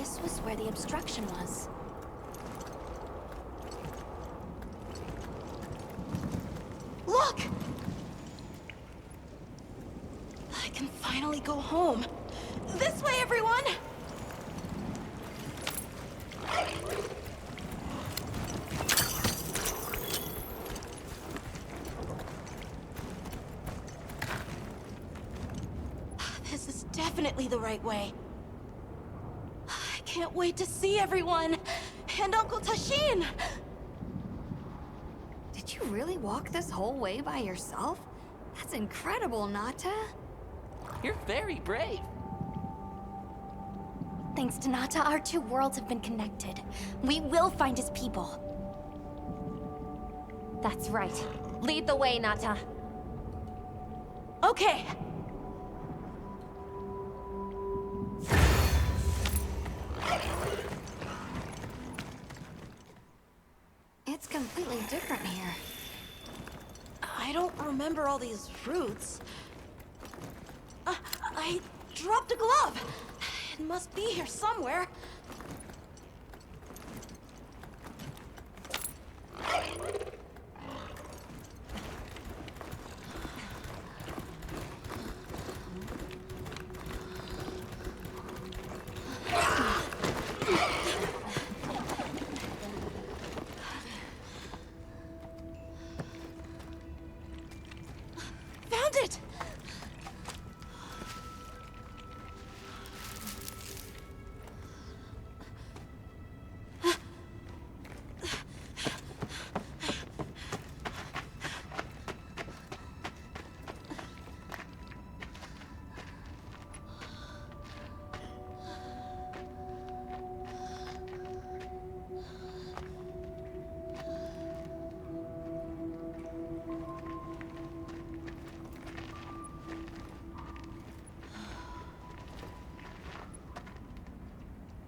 this was where the obstruction was. Look! I can finally go home. This way, everyone! This is definitely the right way. I can't wait to see everyone! And Uncle Tashin! Did you really walk this whole way by yourself? That's incredible, Nata. You're very brave. Thanks to Nata, our two worlds have been connected. We will find his people. That's right. Lead the way, Nata. Okay. It's completely different here. I don't remember all these routes. I dropped a glove. It must be here somewhere. Found it!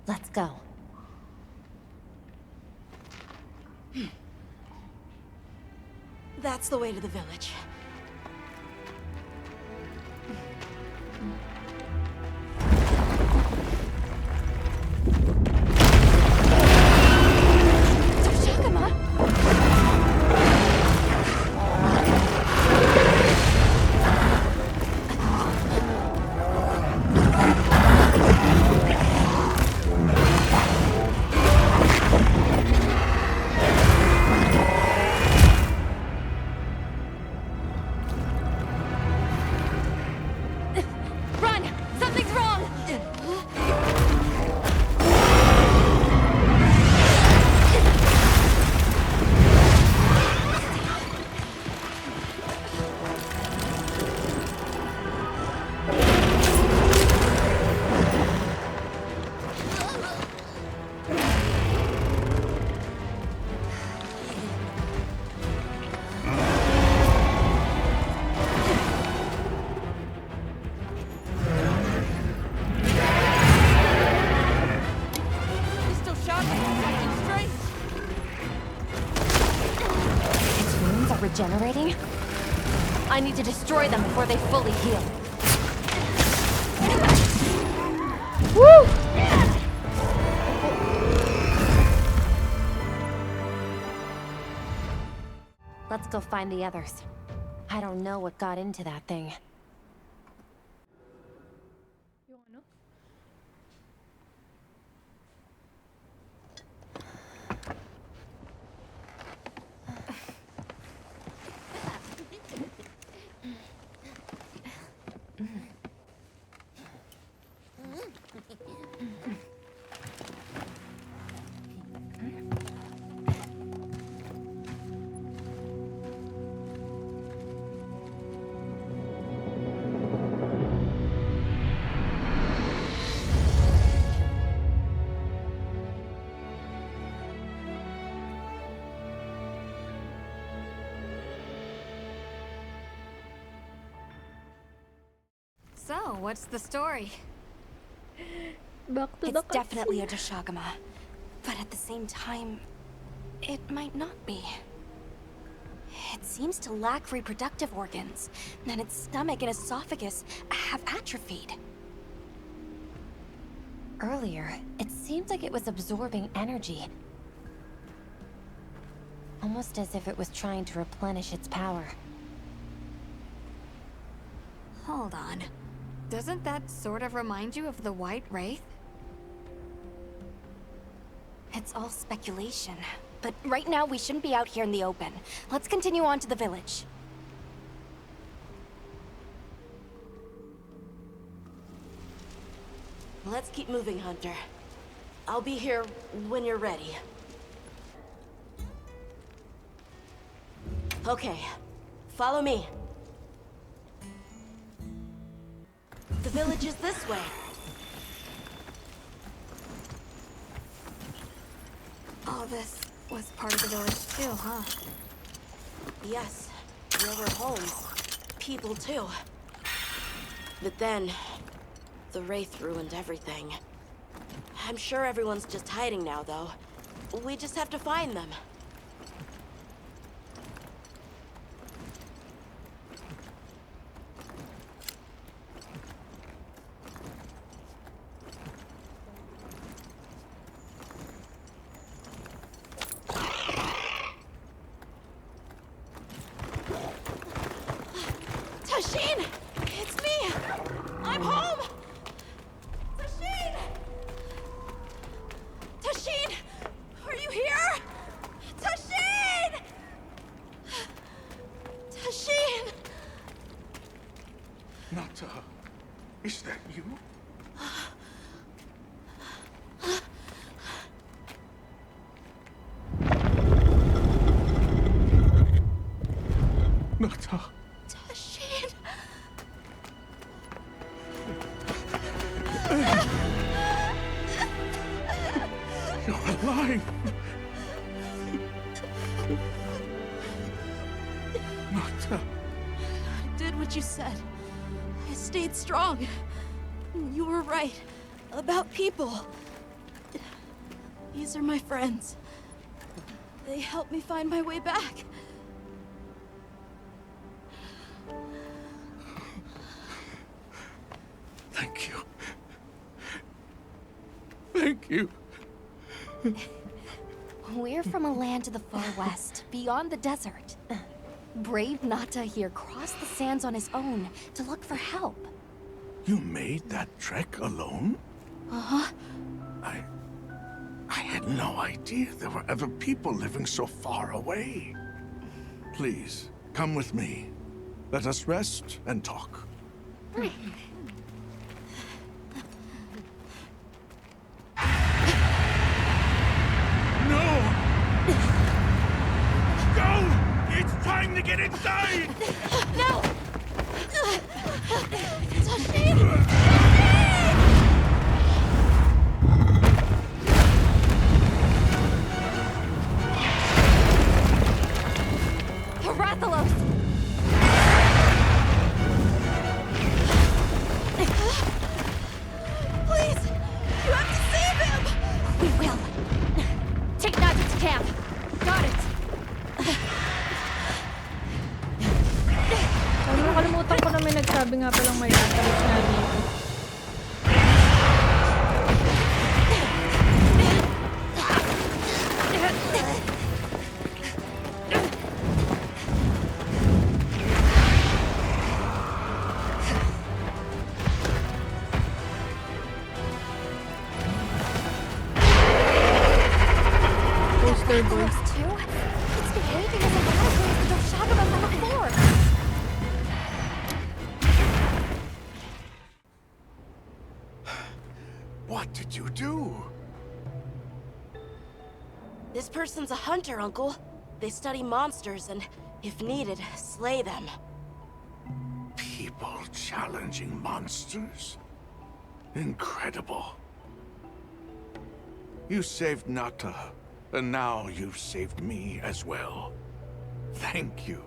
Let's go. That's the way to the village. Run! Something's wrong! He's still shouting, acting strange. Its wounds are regenerating? I need to destroy them before they fully heal. Woo! Let's go find the others. I don't know what got into that thing. Yung ano? So, what's the story? Back to the It's definitely a Dashagama. But at the same time, it might not be. It seems to lack reproductive organs, and its stomach and esophagus have atrophied. earlier, it seemed like it was absorbing energy. Almost as if it was trying to replenish its power. Hold on. Doesn't that sort of remind you of the White Wraith? It's all speculation. But right now, we shouldn't be out here in the open. Let's continue on to the village. Let's keep moving, Hunter. I'll be here when you're ready. Okay, follow me. The village is this way. All this was part of the village too, huh? Yes, there were homes, people too. But then, the Wraith ruined everything. I'm sure everyone's just hiding now, though. We just have to find them. Tashin! It's me! I'm home! Tashin! Tashin! Are you here? Tashin! Tashin! Nata, is that you? Nata. Tashin! You're alive! Nata. I did what you said. I stayed strong. You were right. About people. These are my friends. They helped me find my way back. Thank you. Thank you. We're from a land to the far west, beyond the desert. Brave Nata here crossed the sands on his own to look for help. You made that trek alone? Uh-huh. I had no idea there were other people living so far away. Please, come with me. Let us rest and talk. No! Go! It's time to get inside! No! Tashin! Rathalos! Please! You have to save him! We will. Take Nata to camp. Got it. Sabi nakalimutan ko na may nagsabi nga palang may Rathalos nga dito. Poster boy. Rathalos too? It's behaving as a Rathalos to Shagama from before! What did you do? This person's a hunter, Uncle. They study monsters and, if needed, slay them. People challenging monsters? Incredible. You saved Nata, and now you've saved me as well. Thank you.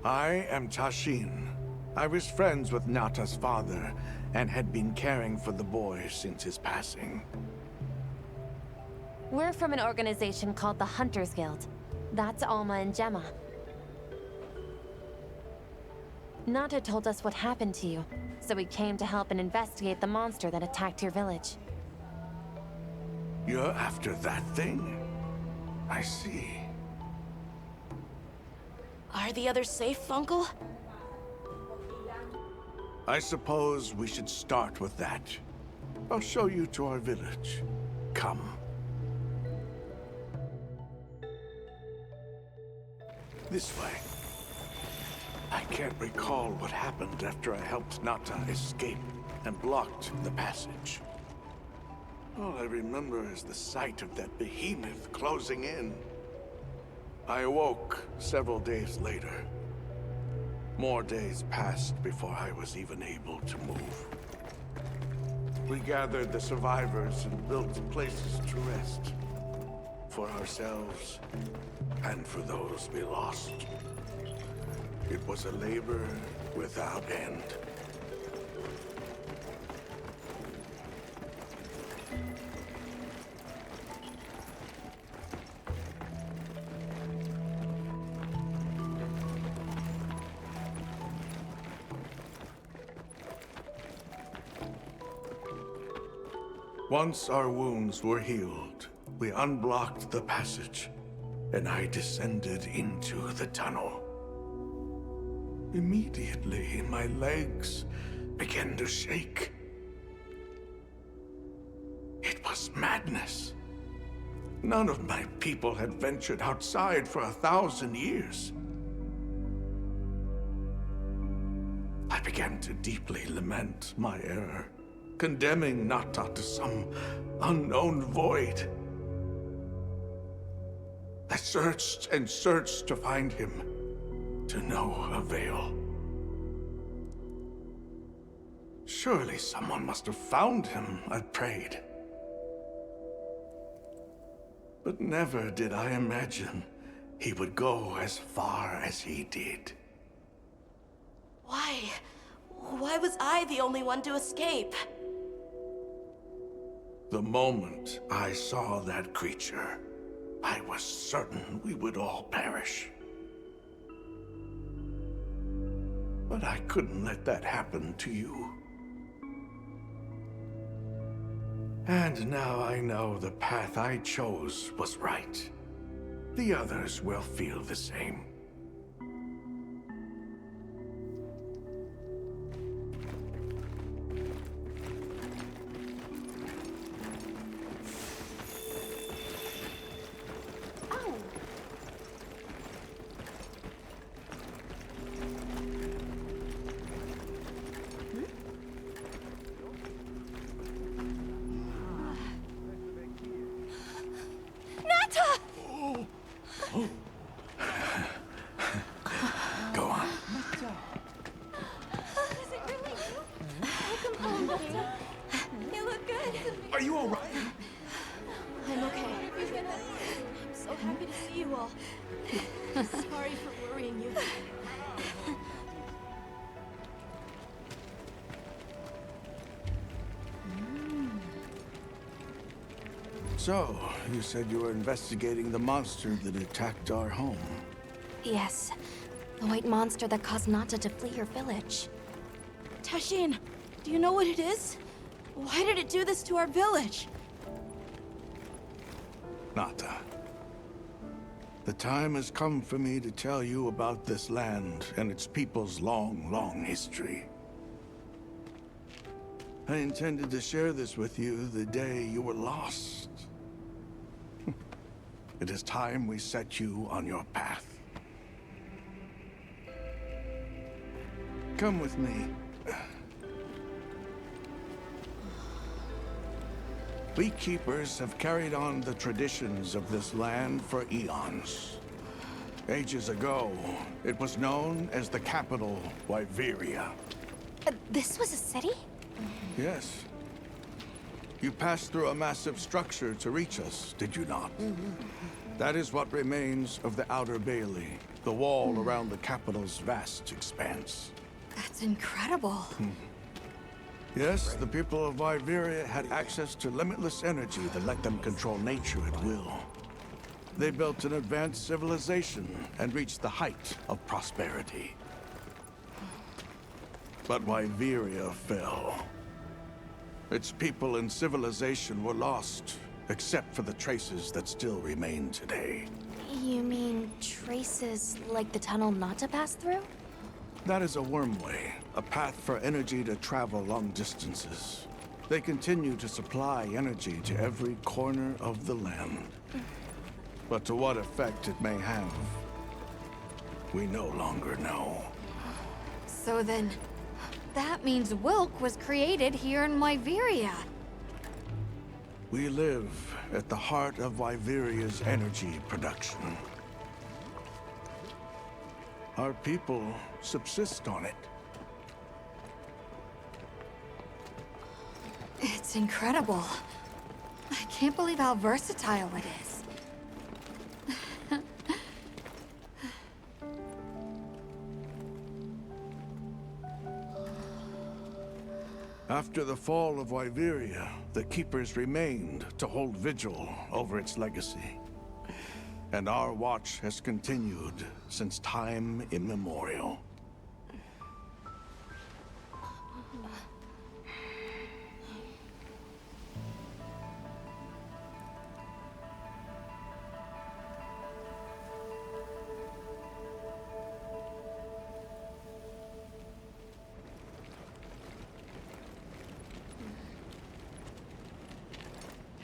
I am Tashin. I was friends with Nata's father, and had been caring for the boy since his passing. We're from an organization called the Hunters Guild. That's Alma and Gemma. Nata told us what happened to you, So we came to help and investigate the monster that attacked your village. You're after that thing? I see. Are the others safe, Uncle? I suppose we should start with that. I'll show you to our village. Come. This way. I can't recall what happened after I helped Nata escape and blocked the passage. All I remember is the sight of that behemoth closing in. I awoke several days later. More days passed before I was even able to move. We gathered the survivors and built places to rest. For ourselves, and for those we lost. It was a labor without end. Once our wounds were healed, we unblocked the passage, and I descended into the tunnel. Immediately, my legs began to shake. It was madness. None of my people had ventured outside for 1,000 years. I began to deeply lament my error, condemning Nata to some unknown void. I searched and searched to find him, to no avail. Surely someone must have found him, I prayed. But never did I imagine he would go as far as he did. Why? Why was I the only one to escape? The moment I saw that creature, I was certain we would all perish. But I couldn't let that happen to you. And now I know the path I chose was right. The others will feel the same. Go on. You look good. Are you all right? I'm okay. I'm so happy to see you all. Sorry for worrying you. So, you said you were investigating the monster that attacked our home. Yes. The white monster that caused Nata to flee your village. Tashin, do you know what it is? Why did it do this to our village? Nata. The time has come for me to tell you about this land and its people's long, long history. I intended to share this with you the day you were lost. It is time we set you on your path. Come with me. We keepers have carried on the traditions of this land for eons. Ages ago, it was known as the capital, Wyveria. This was a city? Yes. You passed through a massive structure to reach us, did you not? That is what remains of the Outer Bailey, the wall around the capital's vast expanse. That's incredible. Yes, the people of Wyveria had access to limitless energy that let them control nature at will. They built an advanced civilization and reached the height of prosperity. But Wyveria fell. Its people and civilization were lost, except for the traces that still remain today. You mean traces like the tunnel not to pass through? That is a wormway, a path for energy to travel long distances. They continue to supply energy to every corner of the land. But to what effect it may have, we no longer know. So then, that means Wilk was created here in Wyveria. We live at the heart of Wyveria's energy production. Our people subsist on it. It's incredible. I can't believe how versatile it is. After the fall of Wyveria, the Keepers remained to hold vigil over its legacy. And our watch has continued since time immemorial.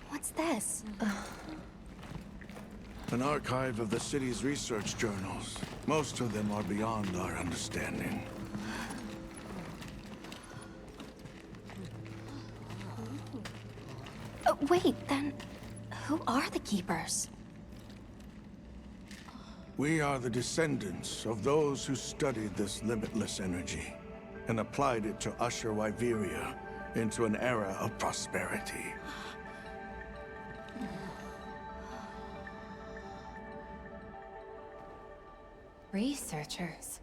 What's this? An archive of the city's research journals. Most of them are beyond our understanding. Wait, then who are the Keepers? We are the descendants of those who studied this limitless energy and applied it to usher Wyveria into an era of prosperity. Researchers.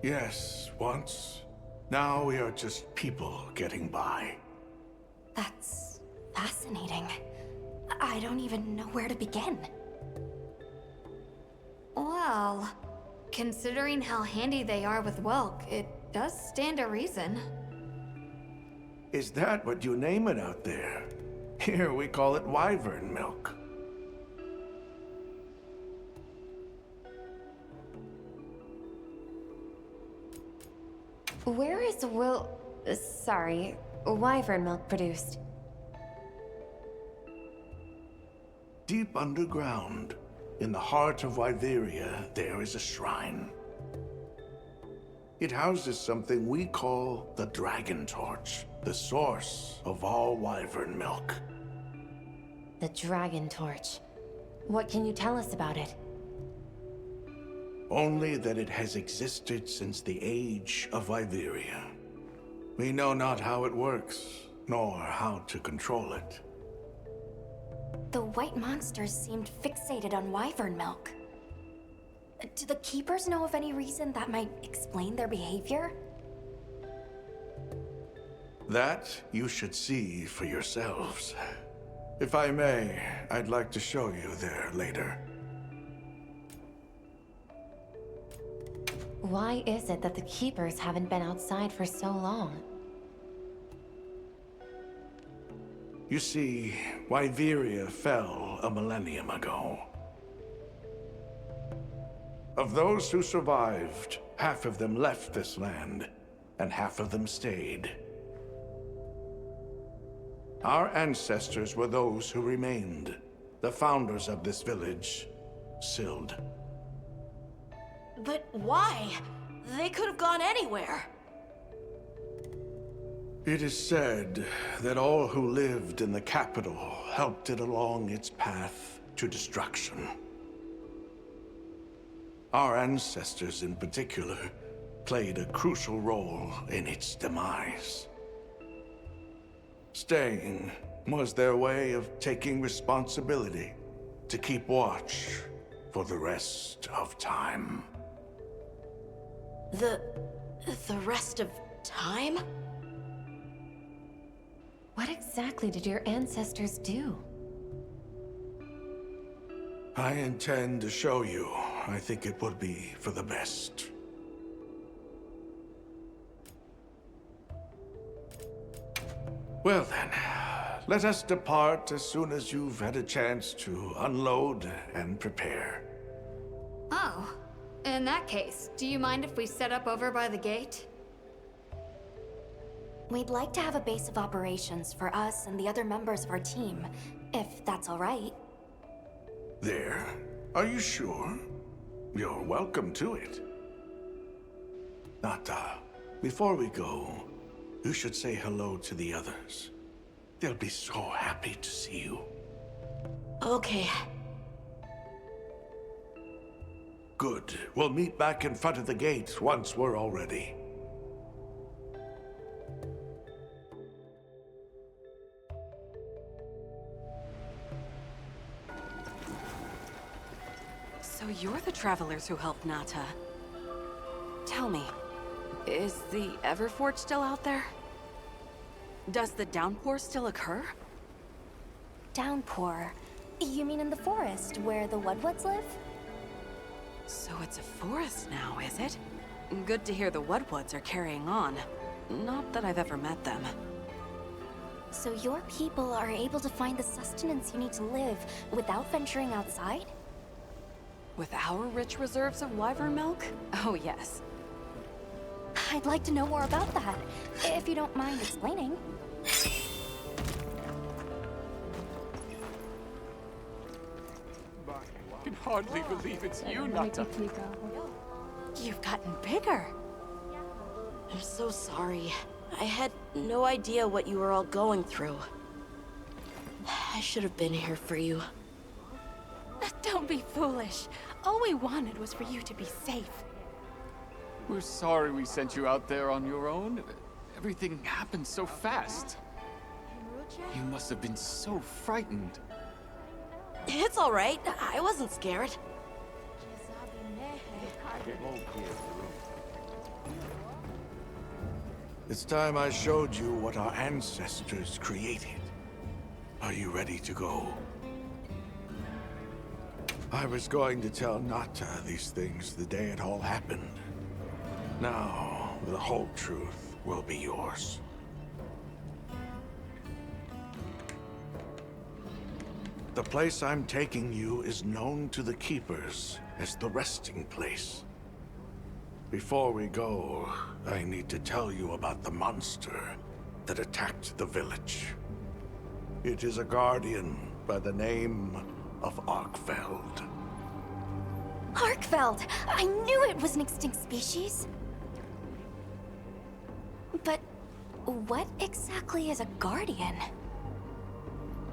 Yes, once. Now we are just people getting by. That's fascinating. I don't even know where to begin. Well, considering how handy they are with Wilk, it does stand a reason. Is that what you name it out there? Here we call it wyvern milk. Where is wyvern milk produced? Deep underground, in the heart of Wyveria, there is a shrine. It houses something we call the Dragon Torch, the source of all wyvern milk. The Dragon Torch. What can you tell us about it? Only that it has existed since the age of Wyveria. We know not how it works, nor how to control it. The white monsters seemed fixated on wyvern milk. Do the Keepers know of any reason that might explain their behavior? That you should see for yourselves. If I may, I'd like to show you there later. Why is it that the Keepers haven't been outside for so long? You see, Wyveria fell a millennium ago. Of those who survived, half of them left this land, and half of them stayed. Our ancestors were those who remained, the founders of this village, Sild. But why? They could have gone anywhere. It is said that all who lived in the capital helped it along its path to destruction. Our ancestors in particular played a crucial role in its demise. Staying was their way of taking responsibility to keep watch for the rest of time. The rest of time? What exactly did your ancestors do? I intend to show you. I think it would be for the best. Well then, let us depart as soon as you've had a chance to unload and prepare. Oh, in that case, do you mind if we set up over by the gate? We'd like to have a base of operations for us and the other members of our team, if that's all right. There? Are you sure? You're welcome to it. Nata, before we go, you should say hello to the others. They'll be so happy to see you. Okay. Good. We'll meet back in front of the gate once we're all ready. So you're the travelers who helped Nata. Tell me, is the Everforge still out there? Does the downpour still occur? Downpour? You mean in the forest, where the Woodwoods live? So it's a forest now, is it? Good to hear the Woodwoods are carrying on. Not that I've ever met them. So your people are able to find the sustenance you need to live without venturing outside? With our rich reserves of wyvern milk? Oh yes. I'd like to know more about that, if you don't mind explaining. I can hardly believe it's you, Nata. Nakikita ako. You've gotten bigger. I'm so sorry. I had no idea what you were all going through. I should have been here for you. Don't be foolish. All we wanted was for you to be safe. We're sorry we sent you out there on your own. Everything happened so fast. You must have been so frightened. It's all right. I wasn't scared. It's time I showed you what our ancestors created. Are you ready to go? I was going to tell Nata these things the day it all happened. Now, the whole truth will be yours. The place I'm taking you is known to the Keepers as the resting place. Before we go, I need to tell you about the monster that attacked the village. It is a guardian by the name of Arkfeld. Arkfeld! I knew it was an extinct species. But what exactly is a guardian?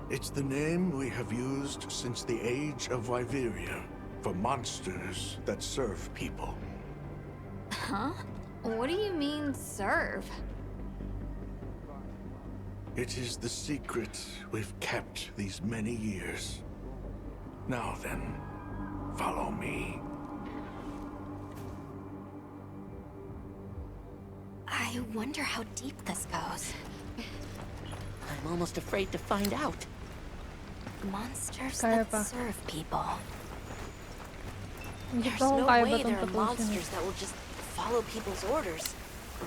It's the name we have used since the age of Wyveria for monsters that serve people. Huh? What do you mean, serve? It is the secret we've kept these many years. Now then, follow me. I wonder how deep this goes. I'm almost afraid to find out. Monsters Kaya that pa. serve people. Hindi There's pa ako no kaya ba way itong there are tapusin? monsters that will just follow people's orders,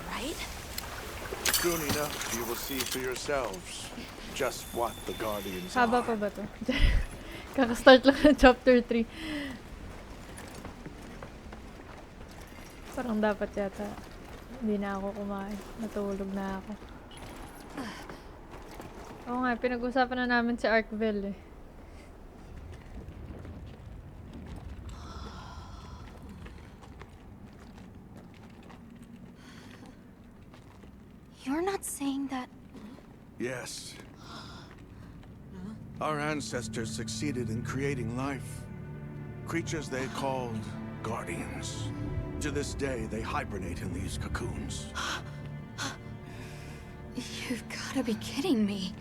right? Soon enough, you will see for yourselves just what the Guardians Haba are. pa ba to? Kakastart lang ng chapter 3. Parang dapat yata hindi na ako kumain. Natulog na ako. Oo nga, pinag-usapan na namin si Arkville eh. You're not saying that... Yes. Our ancestors succeeded in creating life. Creatures they called guardians. To this day, they hibernate in these cocoons. You've gotta be kidding me.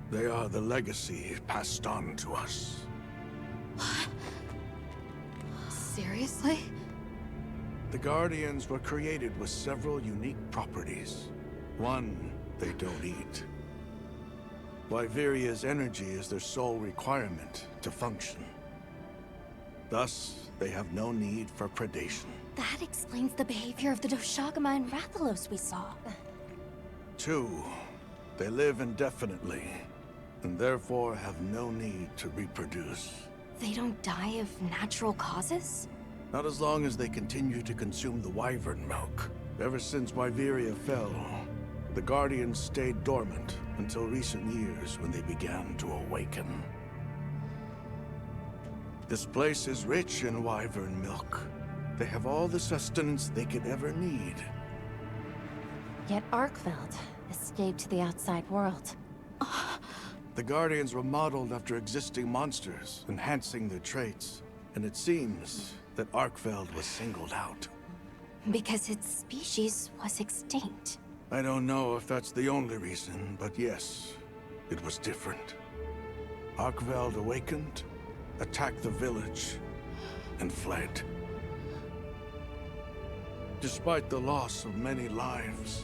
They are the legacy passed on to us. Seriously? The Guardians were created with several unique properties. One, they don't eat. Wyveria's energy is their sole requirement to function. Thus, they have no need for predation. That explains the behavior of the Doshagama and Rathalos we saw. Two, They live indefinitely, and therefore have no need to reproduce. They don't die of natural causes? Not as long as they continue to consume the wyvern milk. Ever since Wyveria fell, the Guardians stayed dormant until recent years when they began to awaken. This place is rich in wyvern milk. They have all the sustenance they could ever need. Yet Arkveld escaped the outside world. The Guardians were modeled after existing monsters, enhancing their traits. And it seems that Arkveld was singled out. Because its species was extinct. I don't know if that's the only reason, but yes, it was different. Arkveld awakened, attacked the village, and fled. Despite the loss of many lives,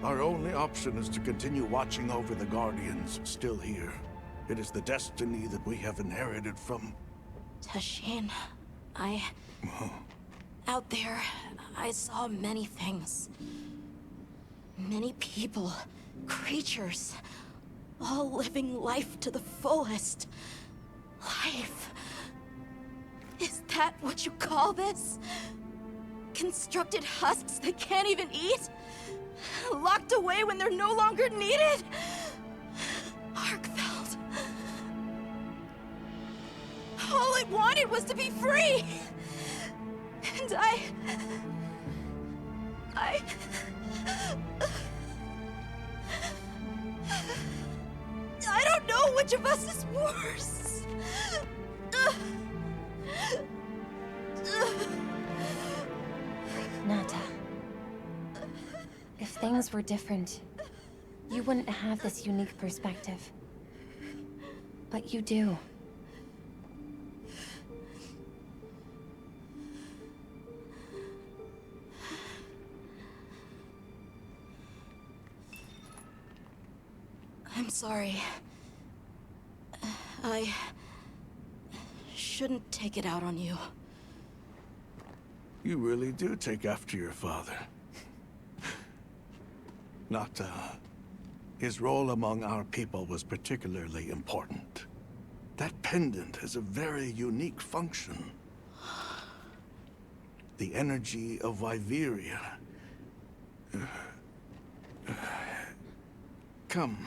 our only option is to continue watching over the Guardians still here. It is the destiny that we have inherited from... Tashin, out there, I saw many things. Many people, creatures, all living life to the fullest. Life. Is that what you call this? Constructed husks that can't even eat? Locked away when they're no longer needed? Arkveld. All I wanted was to be free! And I don't know which of us is worse. Nata. If things were different, you wouldn't have this unique perspective. But you do. I'm sorry. I shouldn't take it out on you. You really do take after your father. Nata, his role among our people was particularly important. That pendant has a very unique function. The energy of Wyveria. Come.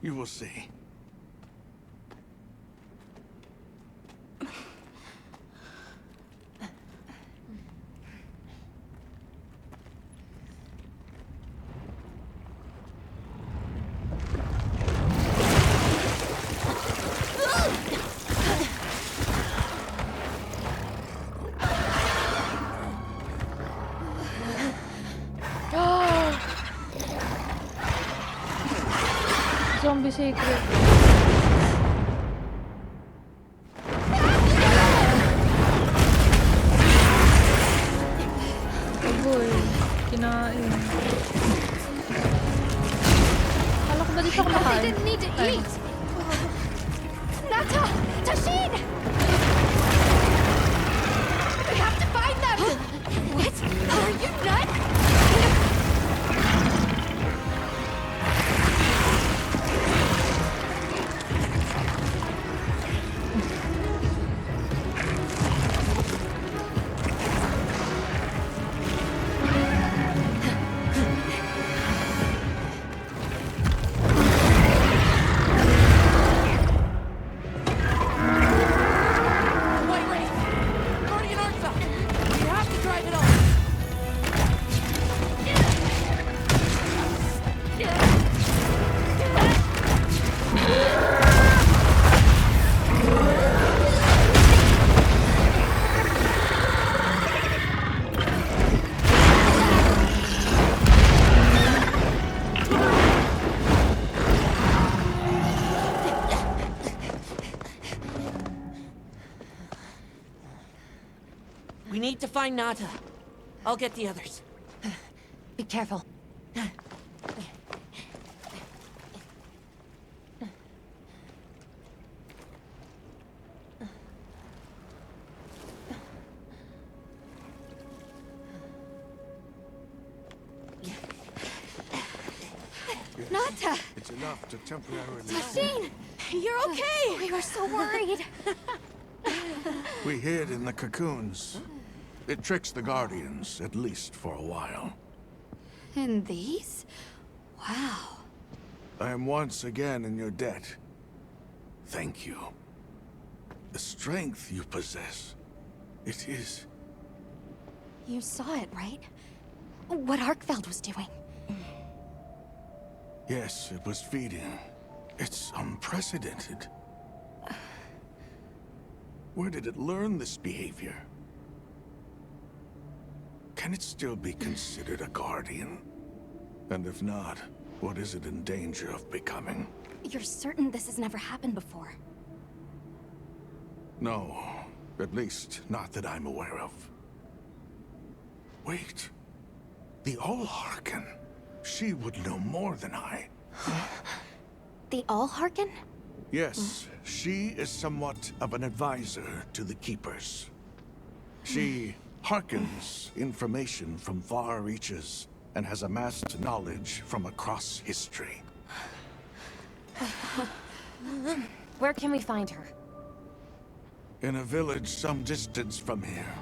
You will see. Zombie secret. Agoy. Kinain. Kala ko ba dito ako They makain? didn't need to Ay. eat! Nata! Tashin! We have to find them! What? Are you nuts? We need to find Nata. I'll get the others. Be careful. Yes. Nata! It's enough to temporarily... Shane! You're okay! We were so worried. We hid in the cocoons. It tricks the Guardians, at least for a while. And these? Wow. I am once again in your debt. Thank you. The strength you possess, it is... You saw it, right? What Arkfeld was doing. Yes, it was feeding. It's unprecedented. Where did it learn this behavior? Can it still be considered a Guardian? And if not, what is it in danger of becoming? You're certain this has never happened before? No, at least not that I'm aware of. Wait, the All-Harken. She would know more than I. The All-Harken? Yes, she is somewhat of an advisor to the Keepers. She hearkens information from far reaches and has amassed knowledge from across history. Where can we find her? In a village some distance from here.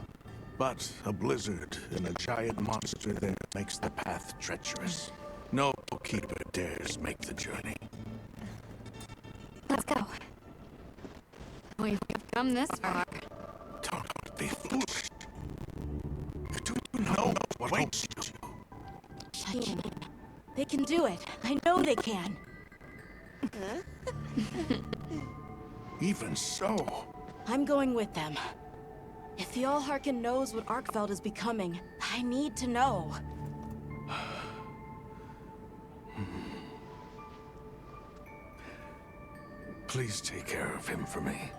But a blizzard and a giant monster there makes the path treacherous. No keeper dares make the journey. Let's go. We've come this far. Don't be foolish. You do know what awaits you. Shane, they can do it. I know they can. Even so, I'm going with them. If the All-Harken knows what Arkfeld is becoming, I need to know. please take care of him for me.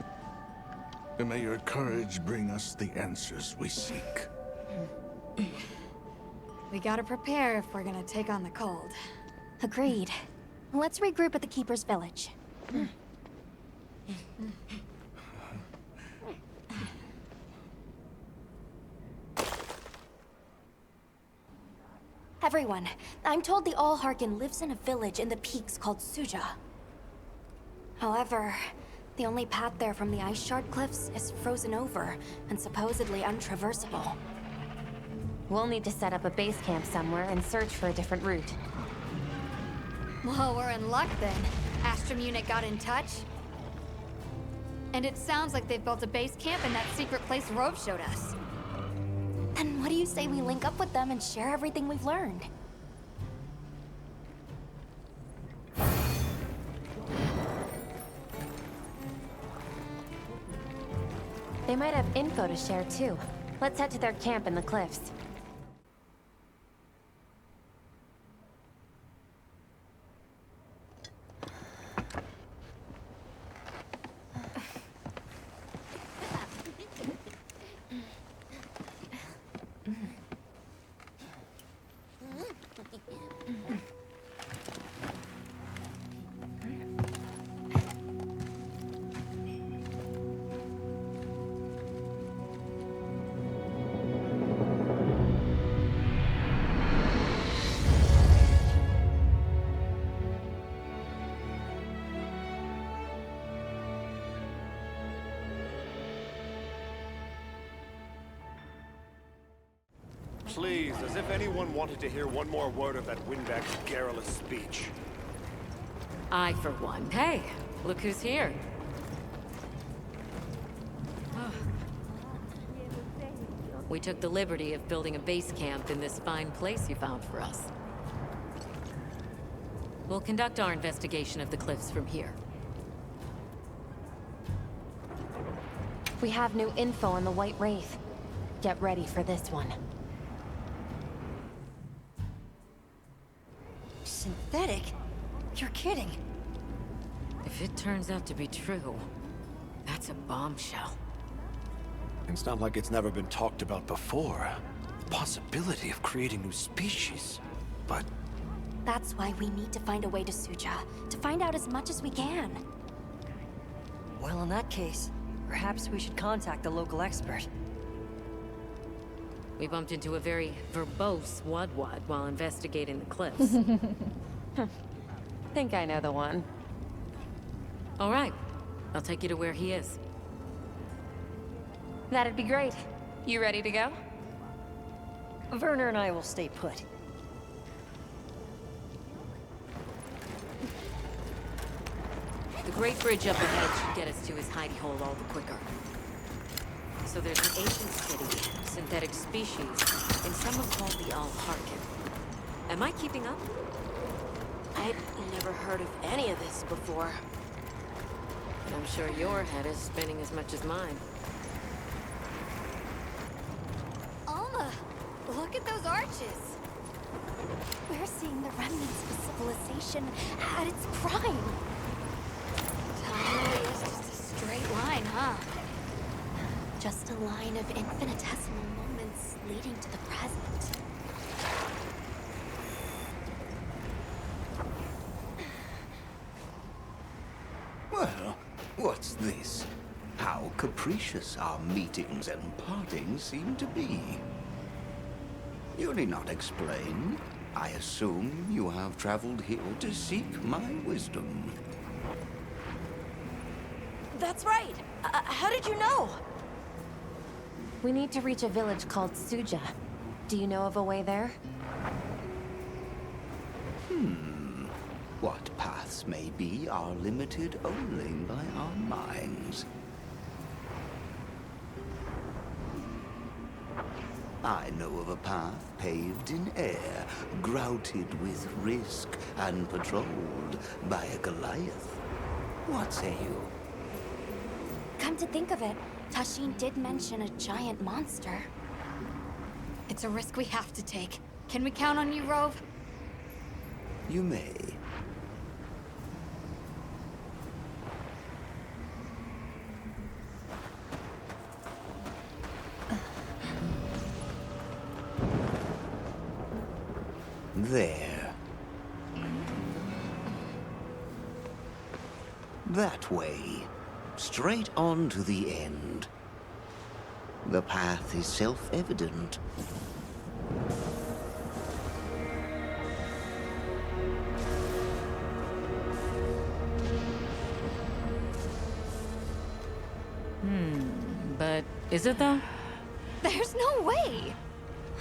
And may your courage bring us the answers we seek. We gotta prepare if we're gonna take on the cold. Agreed. Let's regroup at the Keeper's Village. Everyone, I'm told the All-Harken lives in a village in the peaks called Suja. However, the only path there from the Ice Shard Cliffs is frozen over and supposedly untraversable. We'll need to set up a base camp somewhere and search for a different route. Well, we're in luck then. Astrum unit got in touch. And it sounds like they've built a base camp in that secret place Rove showed us. Then what do you say we link up with them and share everything we've learned? They might have info to share too. Let's head to their camp in the cliffs. Please, as if anyone wanted to hear one more word of that windbag's garrulous speech. I, for one. Hey, look who's here. We took the liberty of building a base camp in this fine place you found for us. We'll conduct our investigation of the cliffs from here. We have new info on the White Wraith. Get ready for this one. Synthetic? You're kidding. If it turns out to be true, that's a bombshell. It's not like it's never been talked about before. The possibility of creating new species. But That's why we need to find a way to Suja, to find out as much as we can. Well, in that case, perhaps we should contact the local expert. We bumped into a very verbose Wadwad while investigating the cliffs. think I know the one. All right. I'll take you to where he is. That'd be great. You ready to go? Werner and I will stay put. The Great Bridge up ahead should get us to his hidey hole all the quicker. So there's an ancient city, synthetic species, and someone called the Al-Harkin. Am I keeping up? I've never heard of any of this before. But I'm sure your head is spinning as much as mine. Alma, look at those arches. We're seeing the remnants of civilization at its prime. Time really is just a straight line, huh? Just a line of infinitesimal moments leading to the present. Well, what's this? How capricious our meetings and partings seem to be. You need not explain. I assume you have traveled here to seek my wisdom. That's right. How did you know? We need to reach a village called Suja. Do you know of a way there? What paths may be are limited only by our minds. I know of a path paved in air, grouted with risk, and patrolled by a Goliath. What say you? Come to think of it, Tashin did mention a giant monster. It's a risk we have to take. Can we count on you, Rove? You may. There. That way. Straight on to the end. The path is self-evident. But is it though? There's no way!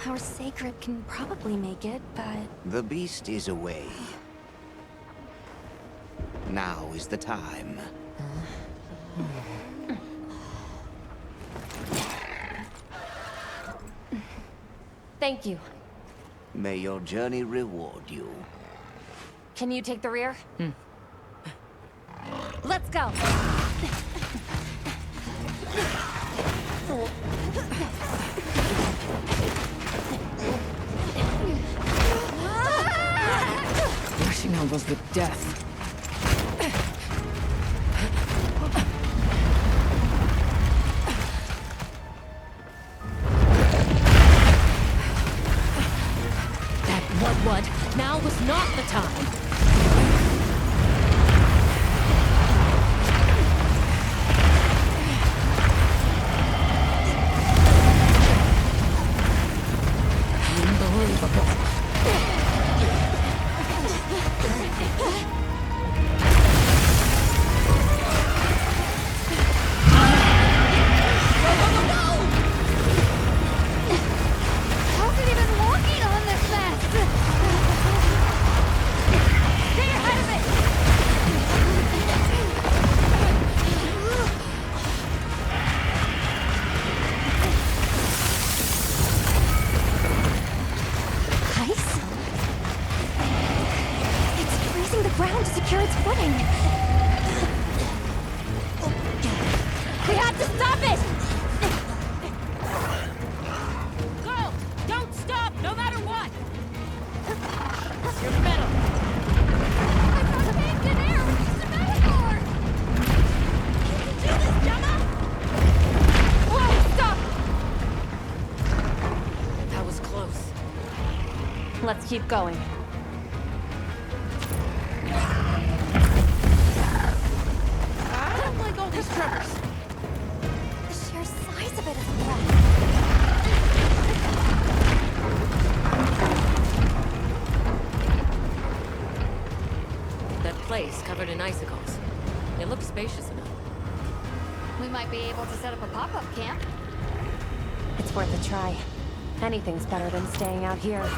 Our sacred can probably make it, but... The beast is away. Now is the time. Thank you. May your journey reward you. Can you take the rear? Let's go! Rushing elbows with death. What? Now was not the time. Unbelievable. How's it even walking on this mess? Stay ahead of it! Ice? It's freezing the ground to secure its footing. We have to stop it! Go! Don't stop, no matter what! Your metal! I got paved in air! Use the metaphor! You can do this, Gemma! Whoa, stop! That was close. Let's keep going. I don't like all these tremors. The sheer size of it is a threat. That place covered in icicles. It looks spacious enough. We might be able to set up a pop-up camp. It's worth a try. Anything's better than staying out here.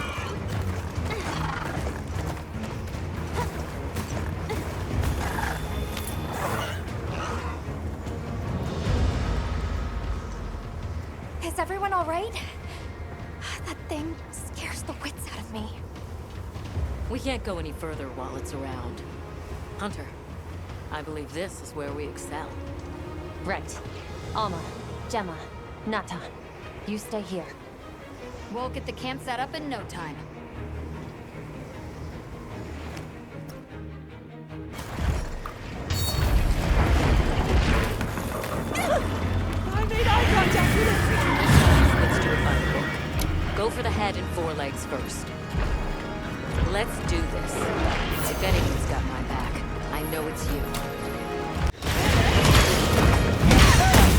Is everyone all right? That thing scares the wits out of me. We can't go any further while it's around. Hunter, I believe this is where we excel. Right. Alma, Gemma, Nata, you stay here. We'll get the camp set up in no time. I made eye contact with it! Let's do it by the book. Go for the head and forelegs first. Let's do this. If anyone's got my back, I know it's you.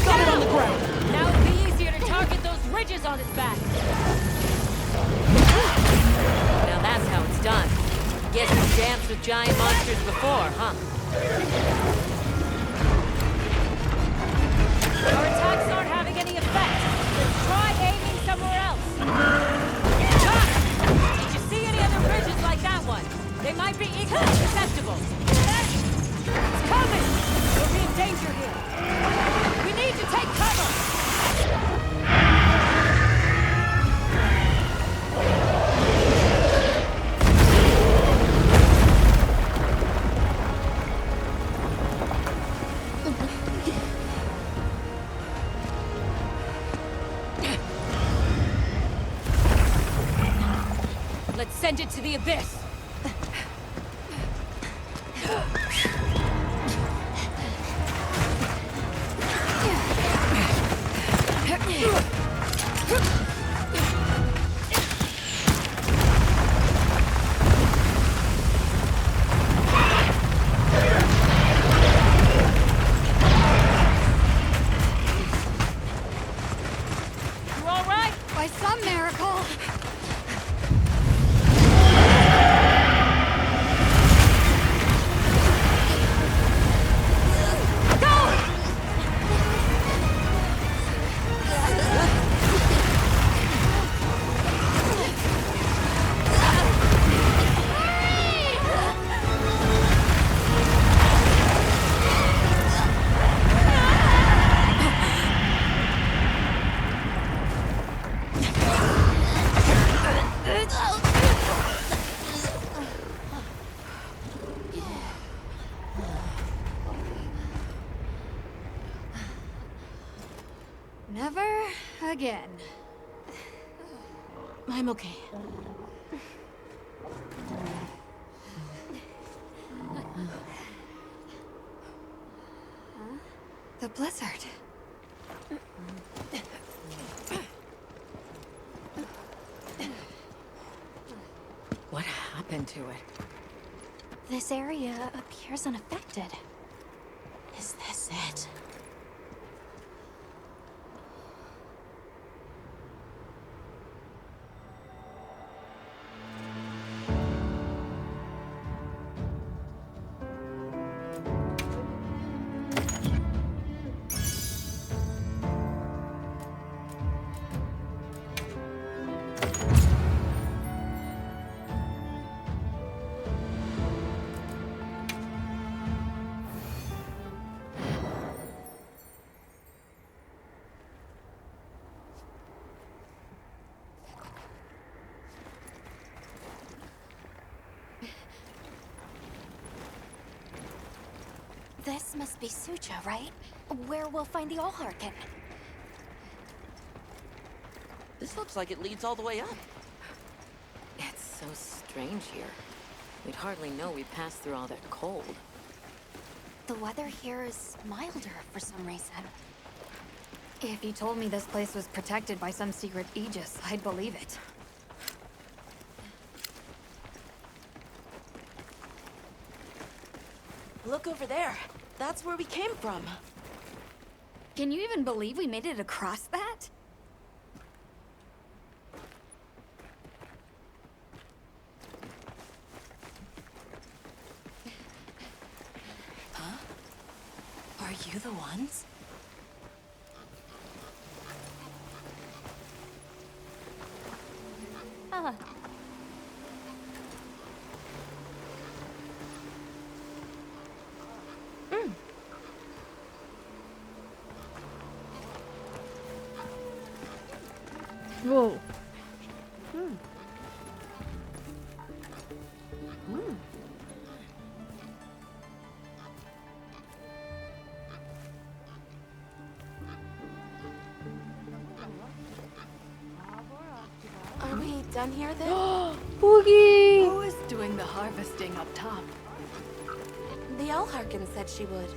Got it on the ground! Now it'll be easier to target those ridges on its back. Now that's how it's done. Guess you've danced with giant monsters before, huh? Our attacks aren't having any effect. Try aiming somewhere else. Ah! Did you see any other ridges like that one? They might be equally susceptible. It's coming! We'll be in danger here. We need to take cover! Let's send it to the abyss! You all right? By some miracle! Never again. I'm okay. The blizzard. What happened to it? This area appears unaffected. Is this it? This must be Sucha, right? Where we'll find the Allharkin. This looks like it leads all the way up. It's so strange here. We'd hardly know we passed through all that cold. The weather here is milder for some reason. If you told me this place was protected by some secret aegis, I'd believe it. Look over there. That's where we came from. Can you even believe we made it across that? you the ones? Ah. Whoa. Are we done here then? Boogie! Who is doing the harvesting up top? The Owl Harkin said she would.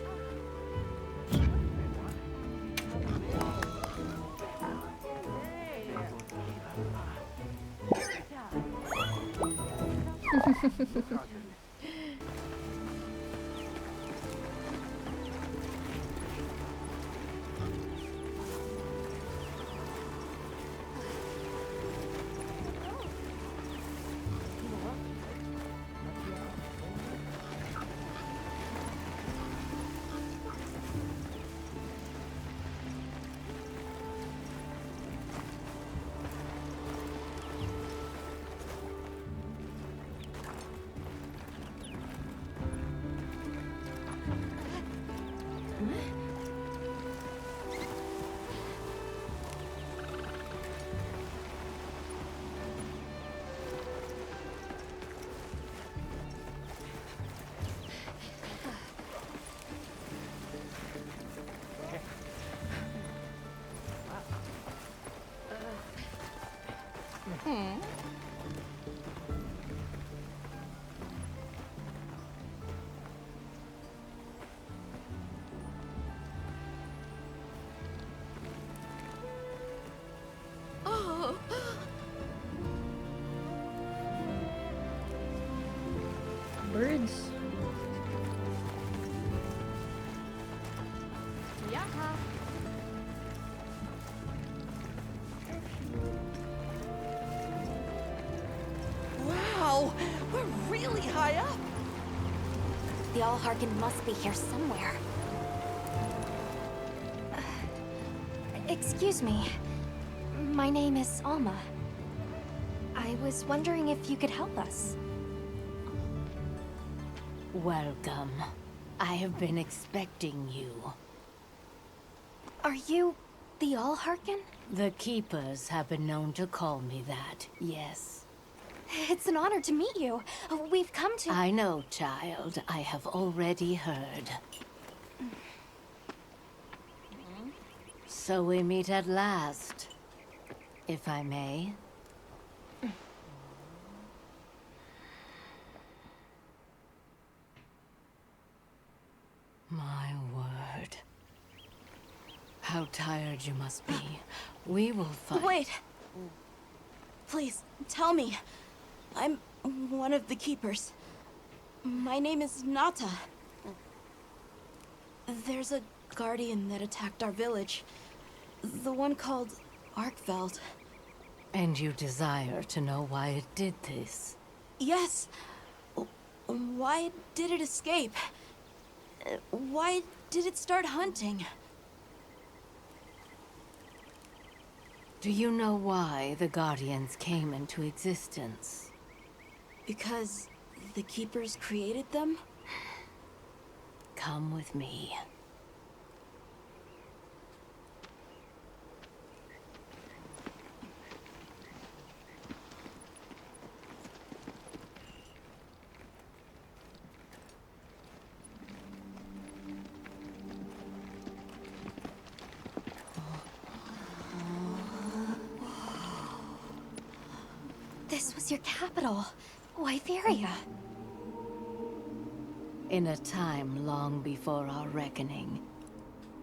Oh. Birds. Yaha. Wow! We're really high up! The All Harkin must be here somewhere. Excuse me. My name is Alma. I was wondering if you could help us. Welcome. I have been expecting you. Are you the All Harkin? The Keepers have been known to call me that, yes. It's an honor to meet you. We've come to... I know, child. I have already heard. So we meet at last, if I may. My word. How tired you must be. We will fight. Wait. Please, tell me. I'm one of the Keepers. My name is Nata. There's a guardian that attacked our village. The one called Arkveld. And you desire to know why it did this? Yes. Why did it escape? Why did it start hunting? Do you know why the Guardians came into existence? Because the Keepers created them? Come with me. This was your capital, Wyveria. In a time long before our reckoning,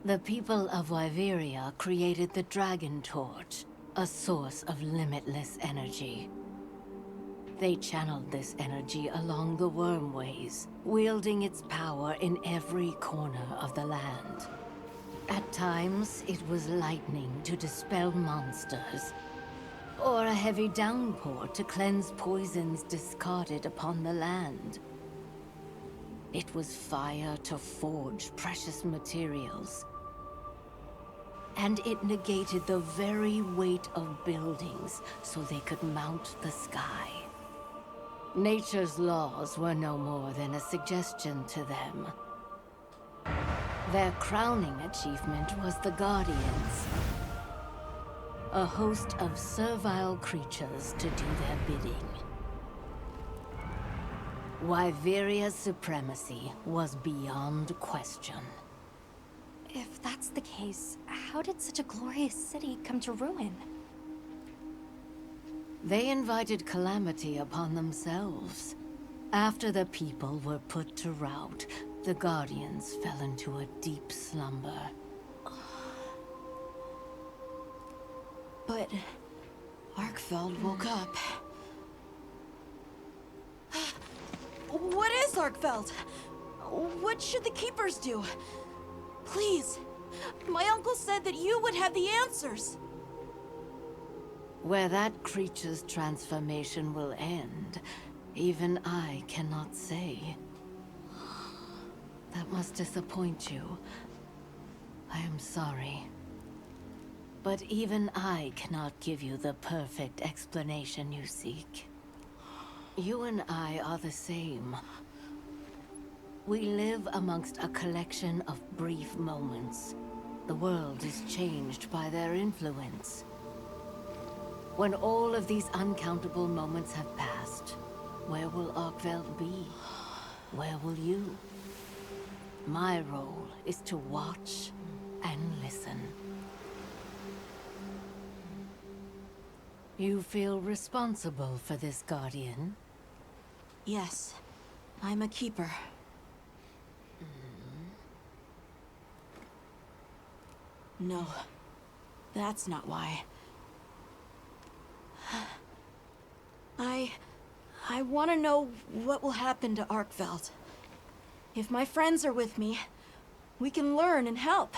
the people of Wyveria created the Dragon Torch, a source of limitless energy. They channeled this energy along the wormways, wielding its power in every corner of the land. At times, it was lightning to dispel monsters, or a heavy downpour to cleanse poisons discarded upon the land. It was fire to forge precious materials. And it negated the very weight of buildings so they could mount the sky. Nature's laws were no more than a suggestion to them. Their crowning achievement was the Guardians. A host of servile creatures to do their bidding. Wyveria's supremacy was beyond question. If that's the case, how did such a glorious city come to ruin? They invited calamity upon themselves. After the people were put to rout, the Guardians fell into a deep slumber. But Arkfeld woke up. What is Arkfeld? What should the Keepers do? Please. My uncle said that you would have the answers. Where that creature's transformation will end, even I cannot say. That must disappoint you. I am sorry. But even I cannot give you the perfect explanation you seek. You and I are the same. We live amongst a collection of brief moments. The world is changed by their influence. When all of these uncountable moments have passed, where will Arkveld be? Where will you? My role is to watch and listen. You feel responsible for this Guardian? Yes, I'm a Keeper. No, that's not why. I want to know what will happen to Arkveld. If my friends are with me, we can learn and help.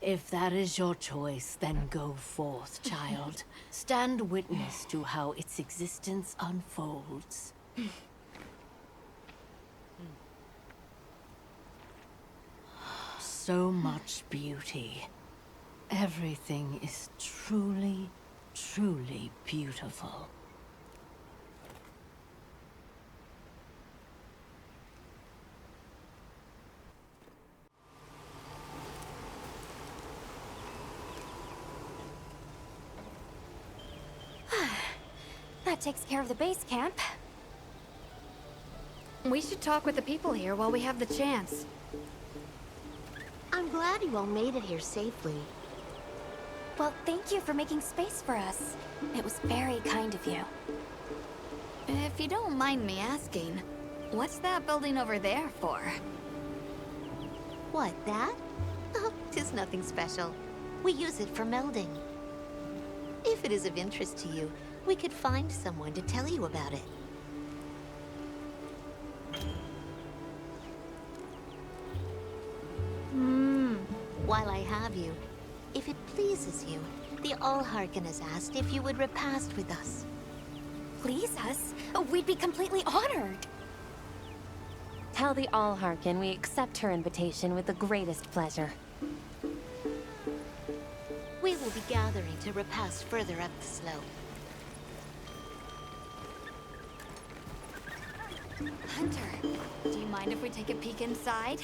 If that is your choice, then go forth, child. Stand witness to how its existence unfolds. So much beauty. Everything is truly, truly beautiful. That takes care of the base camp. We should talk with the people here while we have the chance. I'm glad you all made it here safely. Well, thank you for making space for us. It was very kind of you. If you don't mind me asking, what's that building over there for? What, that? Oh, 'tis nothing special. We use it for melding. If it is of interest to you, we could find someone to tell you about it. While I have you, if it pleases you, the Allharken has asked if you would repast with us. Please us? We'd be completely honored. Tell the Allharken we accept her invitation with the greatest pleasure. We will be gathering to repast further up the slope. Hunter, do you mind if we take a peek inside?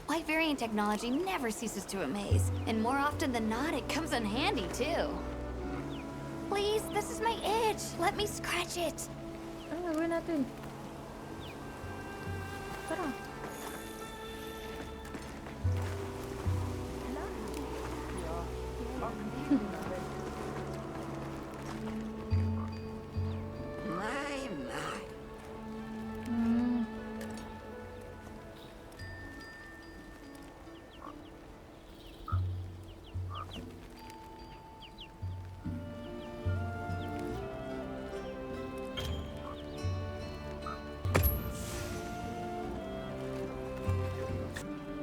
Wyverian technology never ceases to amaze, and more often than not, it comes in handy, too. Please, this is my itch. Let me scratch it. Ano gawin natin? Tara.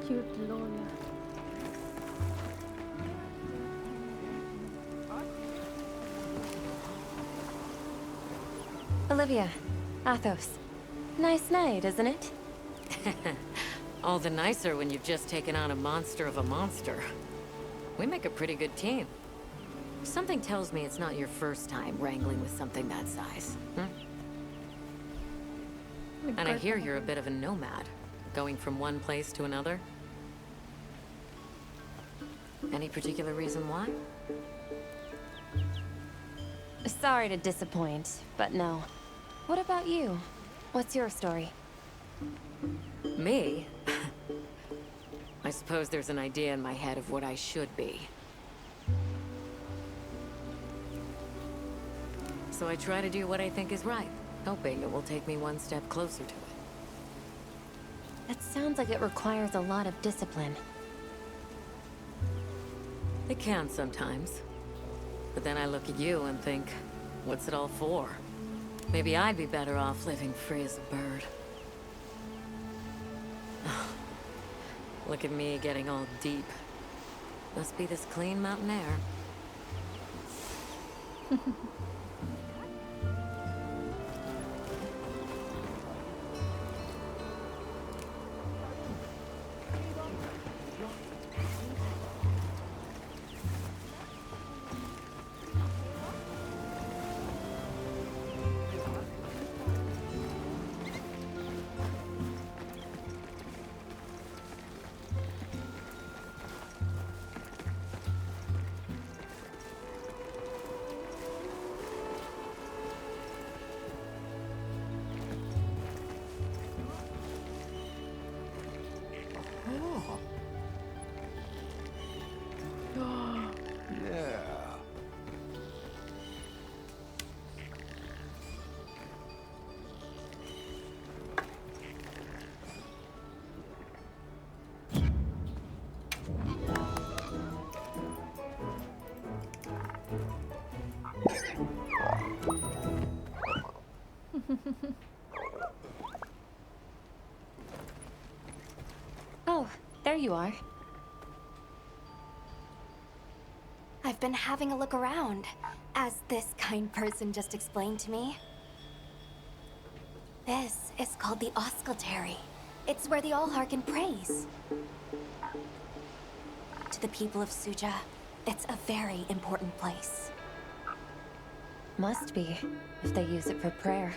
Cute lawyer. Olivia, Athos, Nice night, isn't it? All the nicer when you've just taken on a monster of a monster. We make a pretty good team. Something tells me it's not your first time wrangling with something that size. And I hear you're a bit of a nomad, going from one place to another. Any particular reason why? Sorry to disappoint, but no. What about you? What's your story? Me? I suppose there's an idea in my head of what I should be. So I try to do what I think is right, hoping it will take me one step closer to it. That sounds like it requires a lot of discipline. It can sometimes. But then I look at you and think, what's it all for? Maybe I'd be better off living free as a bird. Look at me getting all deep. Must be this clean mountain air. Oh, there you are. I've been having a look around, as this kind person just explained to me. This is called the Oscultary. It's where the Allharkin prays. To the people of Suja, it's a very important place. Must be, if they use it for prayer.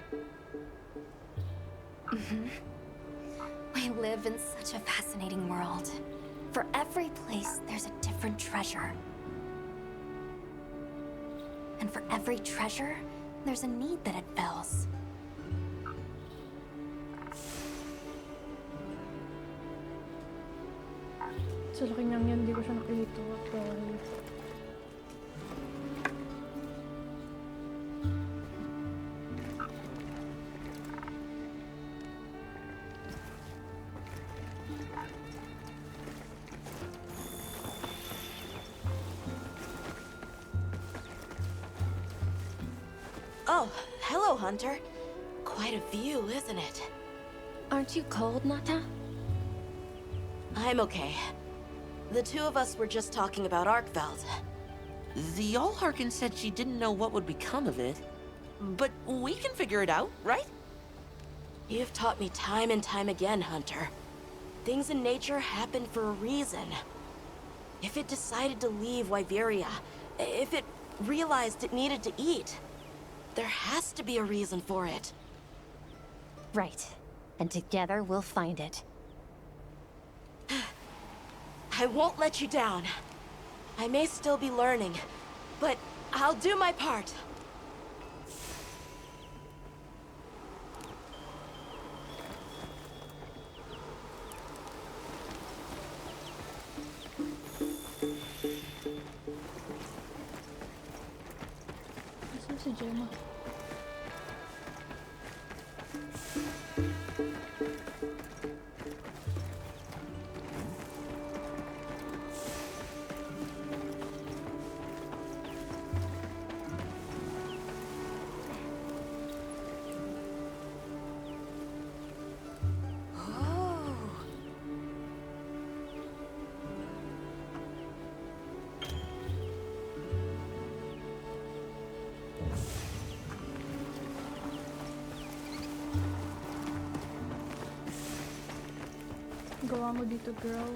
We live in such a fascinating world. For every place, there's a different treasure. And for every treasure, there's a need that it fills. Sa laki niyang yan, hindi ko siya nakikita. Sorry. Oh, hello, Hunter. Quite a view, isn't it? Aren't you cold, Nata? I'm okay. The two of us were just talking about Arkveld. The Allharkin said she didn't know what would become of it. But we can figure it out, right? You've taught me time and time again, Hunter. Things in nature happen for a reason. If it decided to leave Wyveria, if it realized it needed to eat, there has to be a reason for it. Right. And together we'll find it. I won't let you down. I may still be learning, but I'll do my part. Nasaan si Gemma? ginagawa mo dito, girl?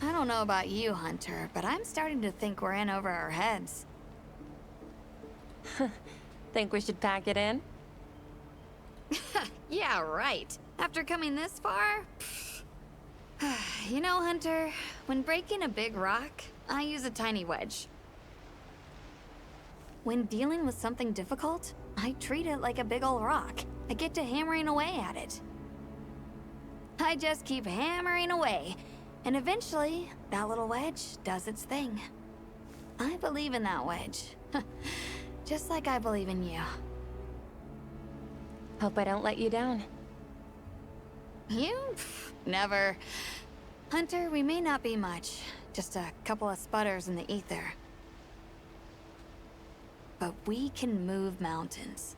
I don't know about you, Hunter, but I'm starting to think we're in over our heads. Think we should pack it in? Yeah, right. After coming this far? You know, Hunter, when breaking a big rock, I use a tiny wedge. When dealing with something difficult, I treat it like a big old rock. I get to hammering away at it. I just keep hammering away, and eventually, that little wedge does its thing. I believe in that wedge. Just like I believe in you. Hope I don't let you down. You? Never. Hunter, we may not be much. Just a couple of sputters in the ether. But we can move mountains.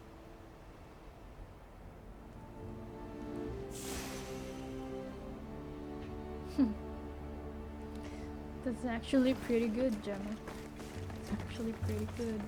That's actually pretty good, Gemma. It's actually pretty good.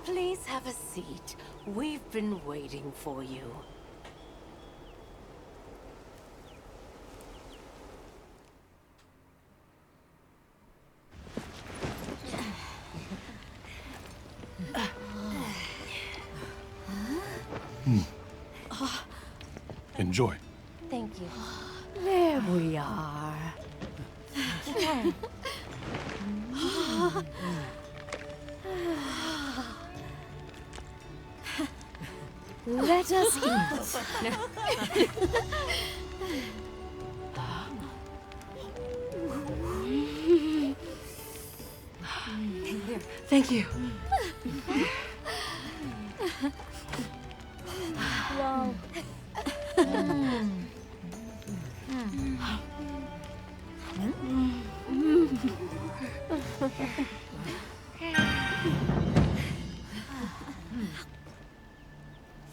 Please have a seat. We've been waiting for you. Enjoy. Thank you. There we are. Let us eat. Thank you. Wow.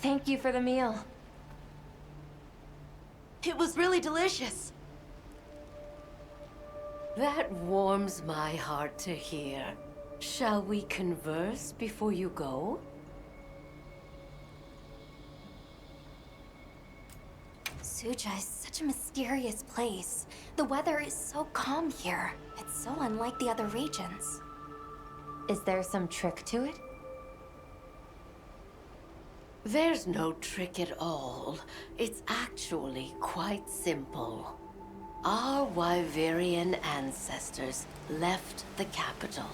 Thank you for the meal. It was really delicious. That warms my heart to hear. Shall we converse before you go? Suja is such a mysterious place. The weather is so calm here. It's so unlike the other regions. Is there some trick to it? There's no trick at all. It's actually quite simple. Our Wyverian ancestors left the capital,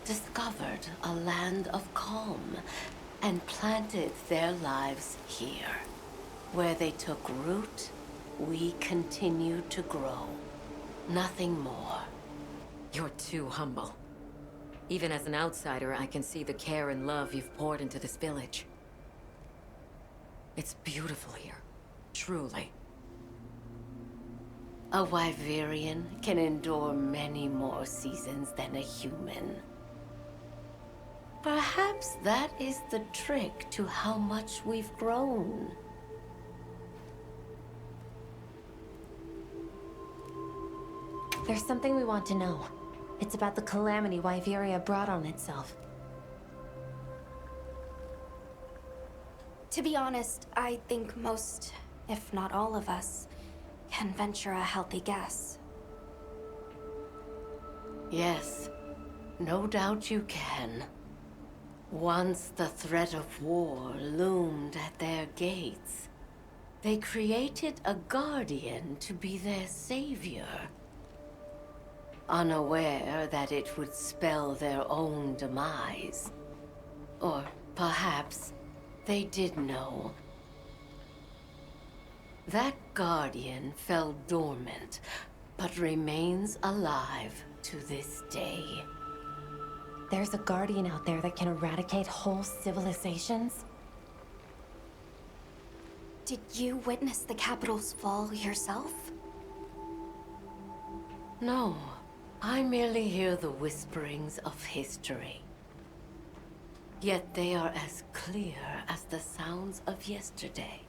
discovered a land of calm, and planted their lives here. Where they took root, we continue to grow. Nothing more. You're too humble. Even as an outsider, I can see the care and love you've poured into this village. It's beautiful here. Truly. A Wyverian can endure many more seasons than a human. Perhaps that is the trick to how much we've grown. There's something we want to know. It's about the calamity Wyveria brought on itself. To be honest, I think most, if not all of us, can venture a healthy guess. Yes, no doubt you can. Once the threat of war loomed at their gates, They created a guardian to be their savior, unaware that it would spell their own demise. Or perhaps they did know. That guardian fell dormant, but remains alive to this day. There's a guardian out there that can eradicate whole civilizations? Did you witness the capital's fall yourself? No, I merely hear the whisperings of history. Yet they are as clear as the sounds of yesterday.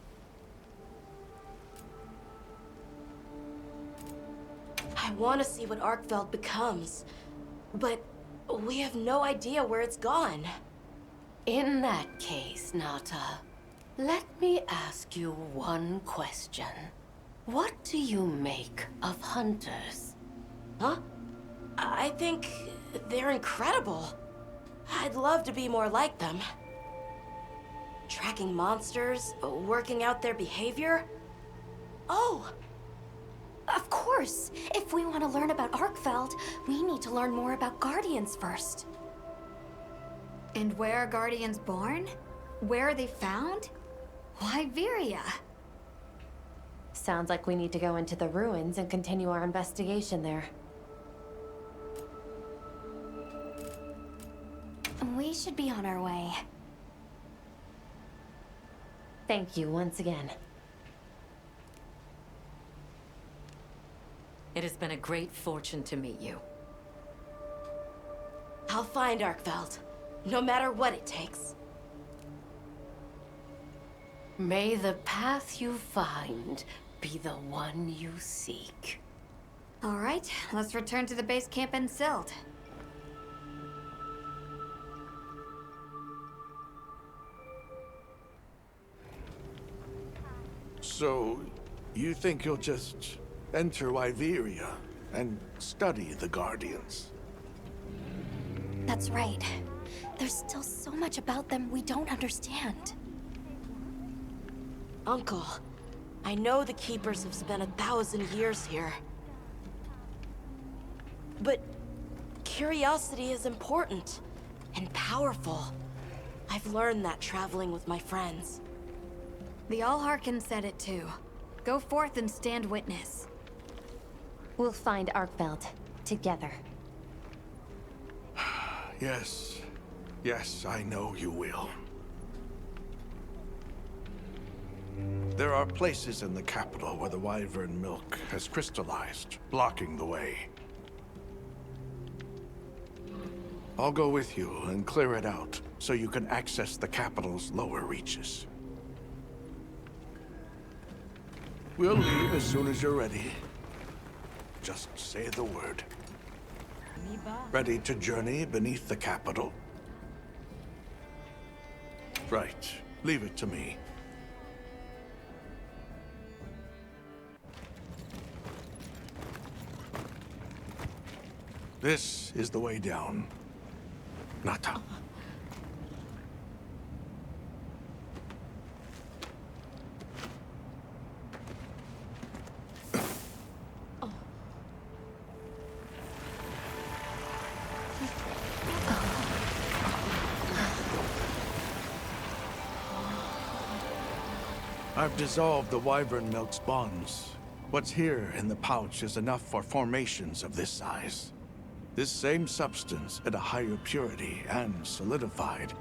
I want to see what Arkfeld becomes, but we have no idea where it's gone. In that case, Nata, let me ask you one question. What do you make of hunters? Huh? I think they're incredible. I'd love to be more like them. Tracking monsters, working out their behavior. Oh! Of course! If we want to learn about Arkfeld, we need to learn more about Guardians first. And where are Guardians born? Where are they found? Why Viria? Sounds like we need to go into the ruins and continue our investigation there. We should be on our way. Thank you once again. It has been a great fortune to meet you. I'll find Arkfeld, no matter what it takes. May the path you find be the one you seek. All right, let's return to the base camp in Silt. So, you think you'll just enter Wyveria and study the Guardians? That's right. There's still so much about them we don't understand. Uncle, I know the Keepers have spent 1,000 years here. But curiosity is important and powerful. I've learned that traveling with my friends. The Allharkin said it too. Go forth and stand witness. We'll find Arkfeld together. Yes. Yes, I know you will. There are places in the capital where the Wyvern milk has crystallized, blocking the way. I'll go with you and clear it out, so you can access the capital's lower reaches. We'll leave as soon as you're ready. Just say the word. Ready to journey beneath the capital? Right. Leave it to me. This is the way down. Nata. I've dissolved the Wyvern milk's bonds. What's here in the pouch is enough for formations of this size. This same substance at a higher purity and solidified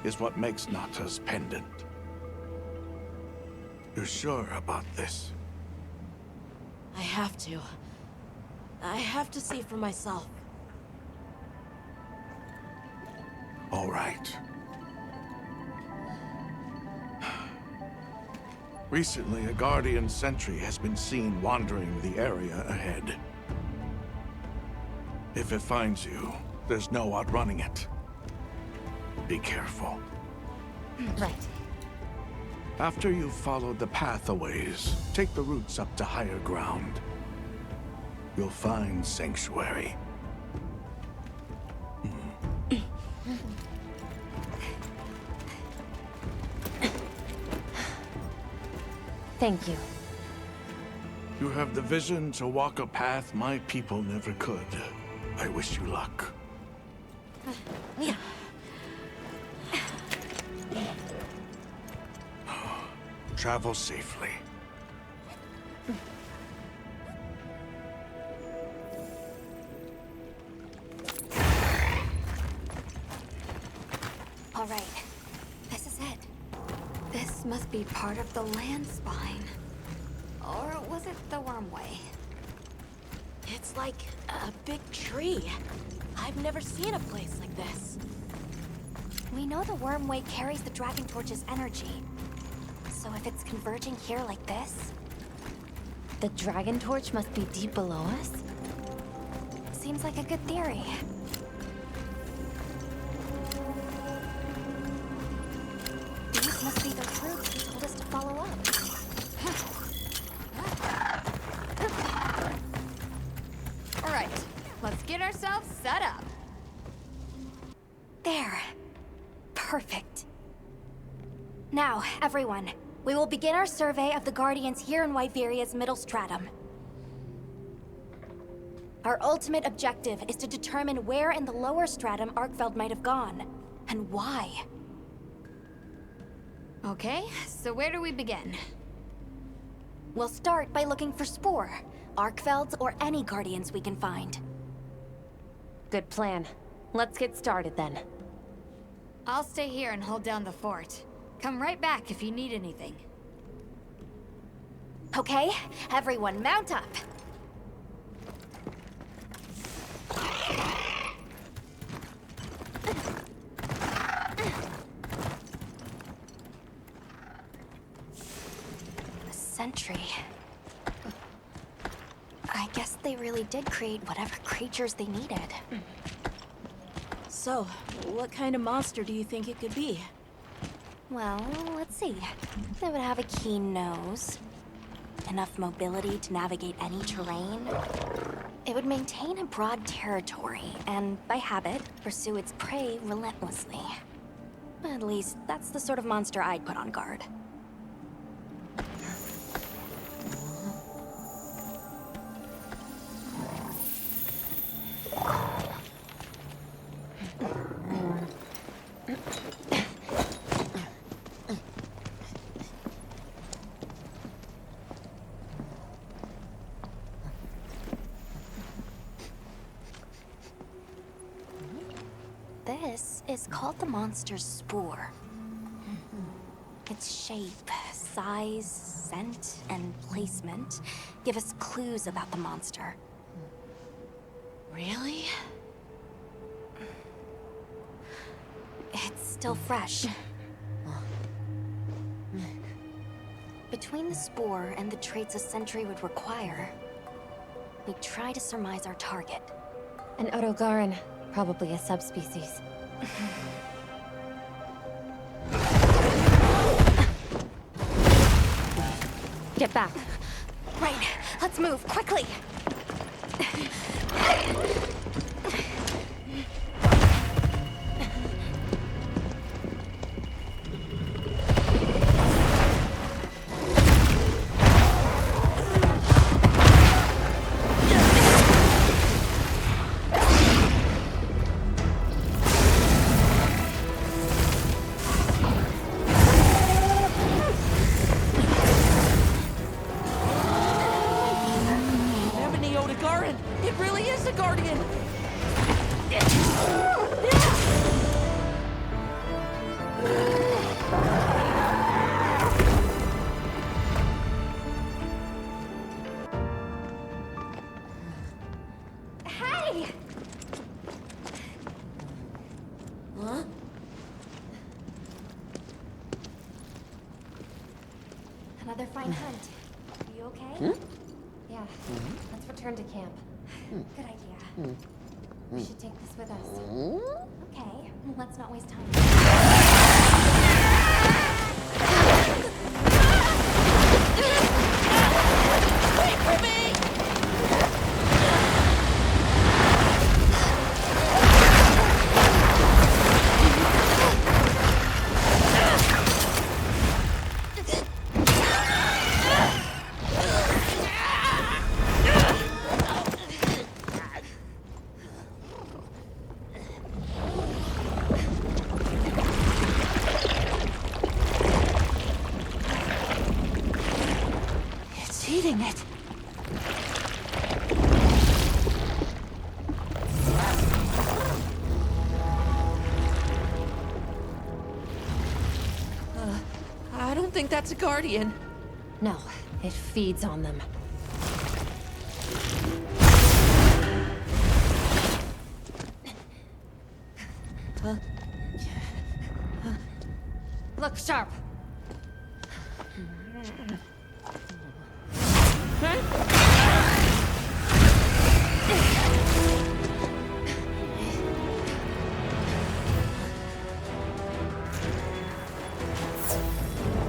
is what makes Nata's pendant. You're sure about this? I have to. I have to see for myself. All right. Recently, a Guardian sentry has been seen wandering the area ahead. If it finds you, there's no outrunning it. Be careful. Right. After you've followed the path a ways, take the routes up to higher ground. You'll find sanctuary. Thank you. You have the vision to walk a path my people never could. I wish you luck. Yeah. Travel safely. All right. This is it. This must be part of the land spine. Or was it the wormway? It's like a big tree. I've never seen a place like this. We know the wormway carries the Dragon Torch's energy. So if it's converging here like this... The Dragon Torch must be deep below us? Seems like a good theory. These must be the routes he told us to follow up. All right, let's get ourselves set up. There. Perfect. Now, everyone, we will begin our survey of the Guardians here in Wyveria's middle stratum. Our ultimate objective is to determine where in the lower stratum Arkfeld might have gone, and why. Okay, so where do we begin? We'll start by looking for Spore, Arkfelds, or any Guardians we can find. Good plan. Let's get started then. I'll stay here and hold down the fort. Come right back if you need anything. Okay, everyone mount up. A sentry. I guess they really did create whatever creatures they needed. So, what kind of monster do you think it could be? Well, let's see. They would have a keen nose, enough mobility to navigate any terrain. It would maintain a broad territory, and by habit, pursue its prey relentlessly. At least, that's the sort of monster I'd put on guard. This is called the monster's spore. Its shape, size, scent, and placement give us clues about the monster. Really? It's still fresh. Between the spore and the traits a sentry would require, we try to surmise our target. An Otogaran, probably a subspecies. Get back. Right, let's move, quickly! It really is a guardian! Hey! Huh? Another fine hunt. Are you okay? Yeah. Let's return to camp. Good idea. We should take this with us. Okay, let's not waste time. Wait for me! Dang it. I don't think that's a guardian. No, it feeds on them. Look sharp.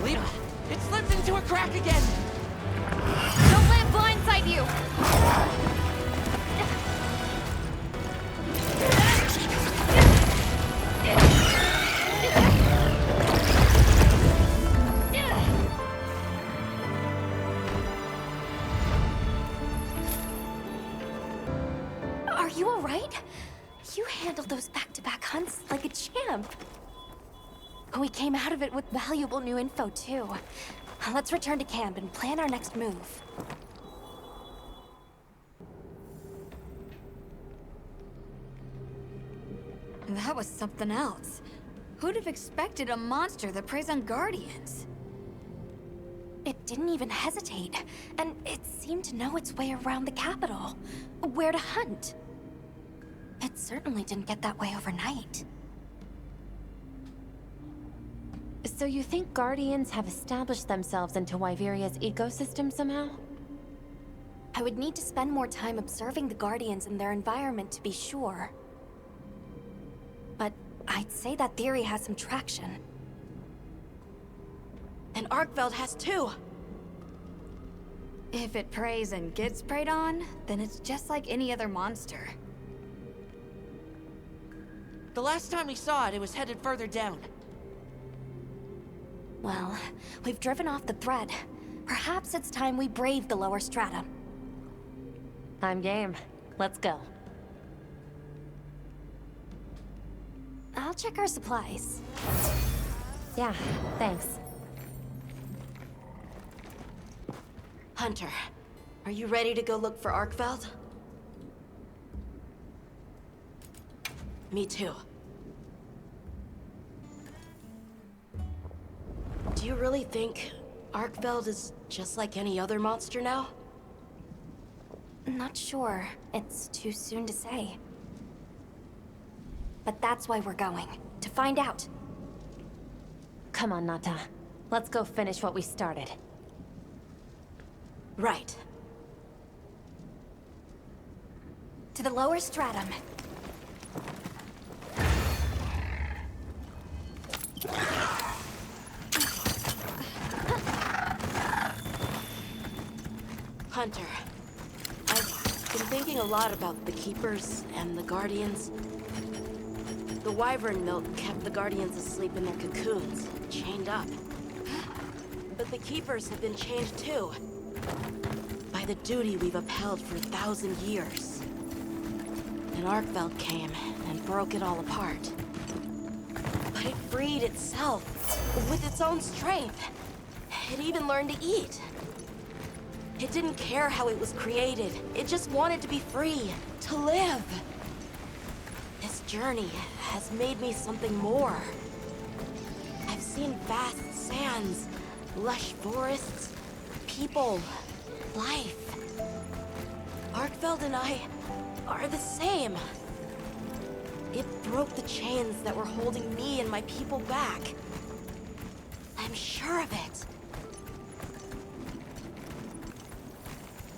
Lita, it slipped into a crack again. Don't let it blindside you. Are you alright? You handled those back-to-back hunts like a champ. We came out of it with valuable new info, too. Let's return to camp and plan our next move. That was something else. Who'd have expected a monster that preys on guardians? It didn't even hesitate, and it seemed to know its way around the capital. Where to hunt. It certainly didn't get that way overnight. So you think Guardians have established themselves into Wyveria's ecosystem somehow? I would need to spend more time observing the Guardians and their environment to be sure. But I'd say that theory has some traction. And Arkveld has too. If it preys and gets preyed on, then it's just like any other monster. The last time we saw it, it was headed further down. Well, we've driven off the thread. Perhaps it's time we brave the lower strata. I'm game. Let's go. I'll check our supplies. Yeah, thanks. Hunter, are you ready to go look for Arkveld? Me too. Do you really think Arkveld is just like any other monster now? Not sure. It's too soon to say. But that's why we're going. To find out. Come on, Nata. Let's go finish what we started. Right. To the lower stratum. Hunter, I've been thinking a lot about the Keepers and the Guardians. The wyvern milk kept the Guardians asleep in their cocoons, chained up. But the Keepers have been chained too. By the duty we've upheld for 1,000 years. And Arkveld came and broke it all apart. But it freed itself with its own strength. It even learned to eat. It didn't care how it was created. It just wanted to be free, to live. This journey has made me something more. I've seen vast sands, lush forests, people, life. Arkveld and I are the same. It broke the chains that were holding me and my people back. I'm sure of it.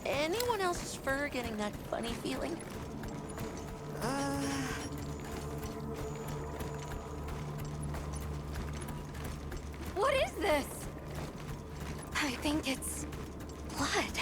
Anyone else's fur getting that funny feeling? What is this? I think it's blood.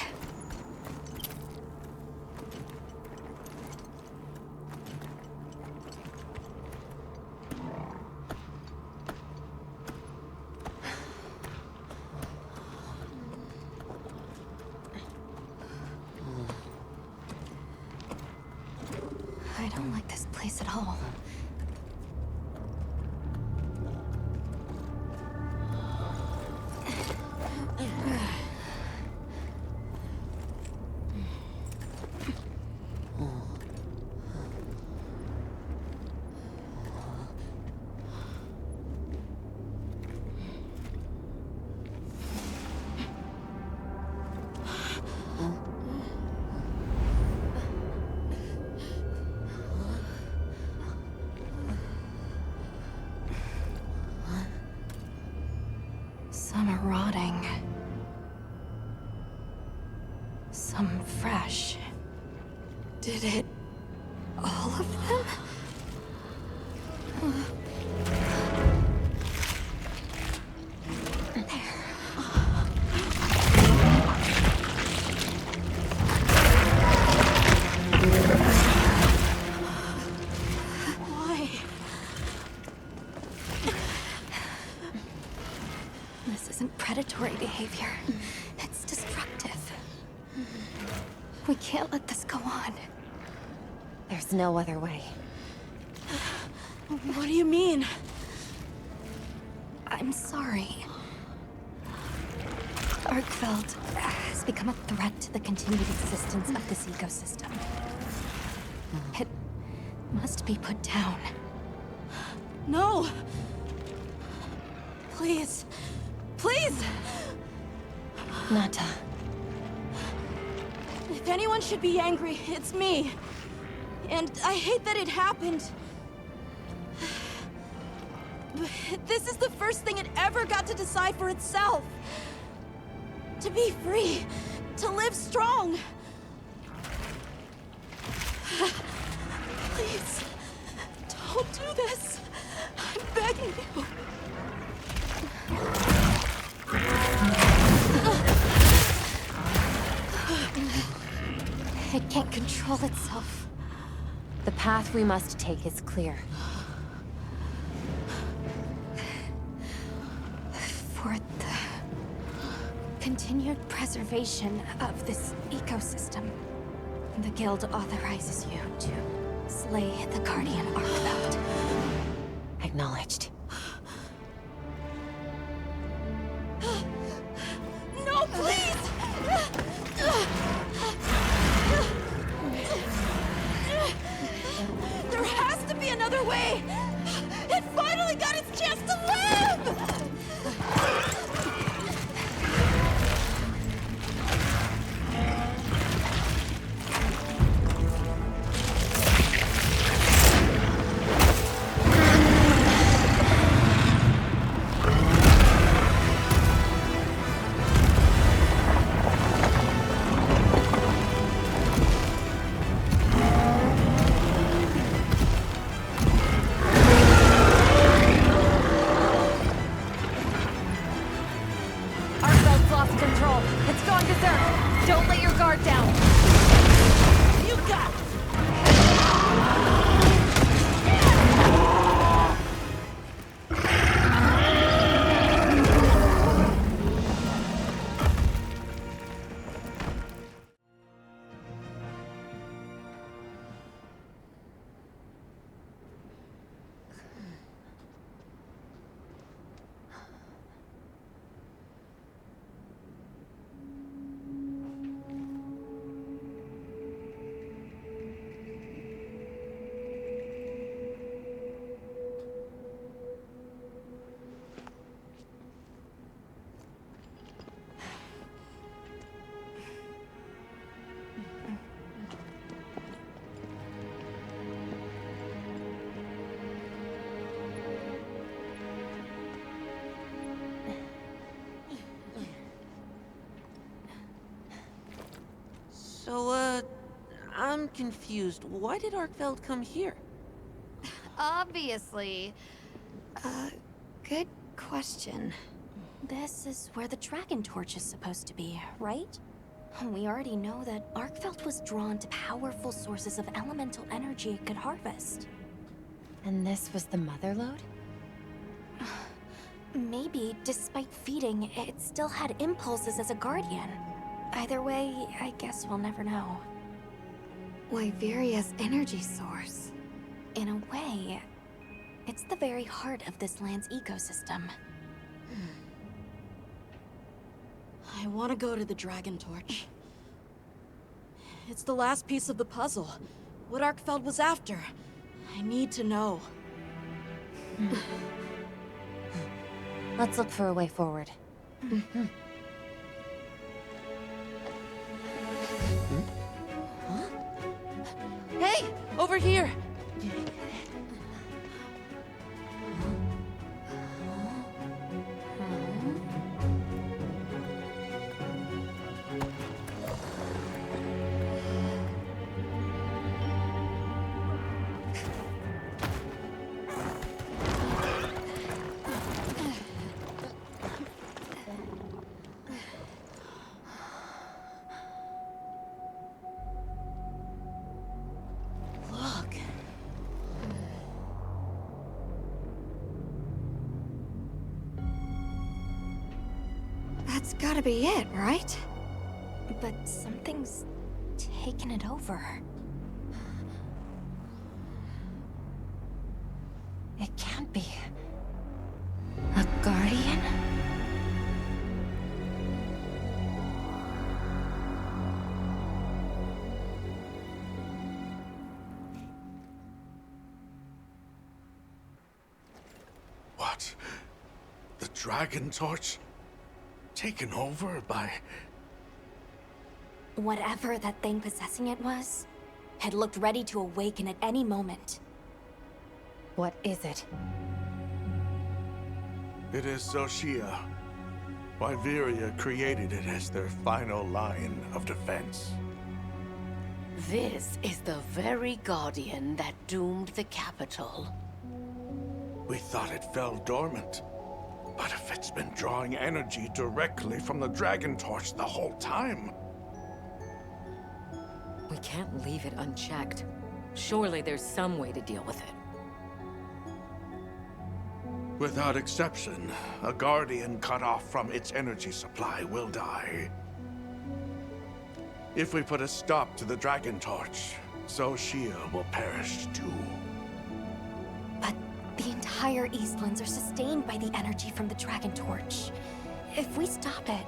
I don't like this place at all. come fresh. Did it... all of them? Why? This isn't predatory behavior. It's destructive. We can't let this go on. There's no other way. What do you mean? I'm sorry. Arkfeld has become a threat to the continued existence of this ecosystem. It must be put down. No! Please. Please! Nata. If anyone should be angry, it's me. And I hate that it happened. But this is the first thing it ever got to decide for itself. To be free. To live strong. Please. Don't do this. I'm begging you. It can't control itself. The path we must take is clear. For the continued preservation of this ecosystem, the Guild authorizes you to slay the Guardian Arkfeld. Acknowledged. No, please! There has to be another way! It finally got its chance to live! Arkfeld's lost control. It's gone berserk. Don't let your guard down. You got it! So, I'm confused. Why did Arkfeld come here? Obviously. Good question. This is where the Dragon Torch is supposed to be, right? We already know that Arkfeld was drawn to powerful sources of elemental energy it could harvest. And this was the mother lode? Maybe, despite feeding, it still had impulses as a guardian. Either way, I guess we'll never know. Wyveria's energy source. In a way, it's the very heart of this land's ecosystem. I want to go to the Dragon Torch. It's the last piece of the puzzle. What Arkfeld was after. I need to know. Let's look for a way forward. Hey! Over here! That's gotta be it, right? But something's taken it over. It can't be. A guardian? What? The Dragon Torch? Taken over by... Whatever that thing possessing it was, had looked ready to awaken at any moment. What is it? It is Xochitl. Wyveria created it as their final line of defense. This is the very guardian that doomed the capital. We thought it fell dormant. But if it's been drawing energy directly from the Dragon Torch the whole time... We can't leave it unchecked. Surely there's some way to deal with it. Without exception, a Guardian cut off from its energy supply will die. If we put a stop to the Dragon Torch, Xochitl will perish too. But the entire Eastlands are sustained by the energy from the Dragon Torch. If we stop it...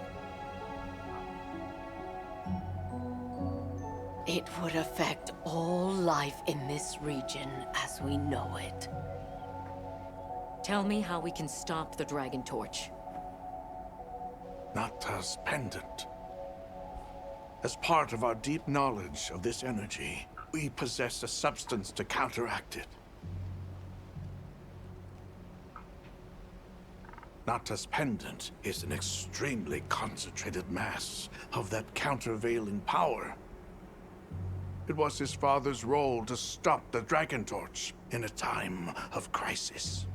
It would affect all life in this region as we know it. Tell me how we can stop the Dragon Torch. Nata's pendant. As part of our deep knowledge of this energy, we possess a substance to counteract it. Nata's pendant is an extremely concentrated mass of that countervailing power. It was his father's role to stop the Dragon Torch in a time of crisis.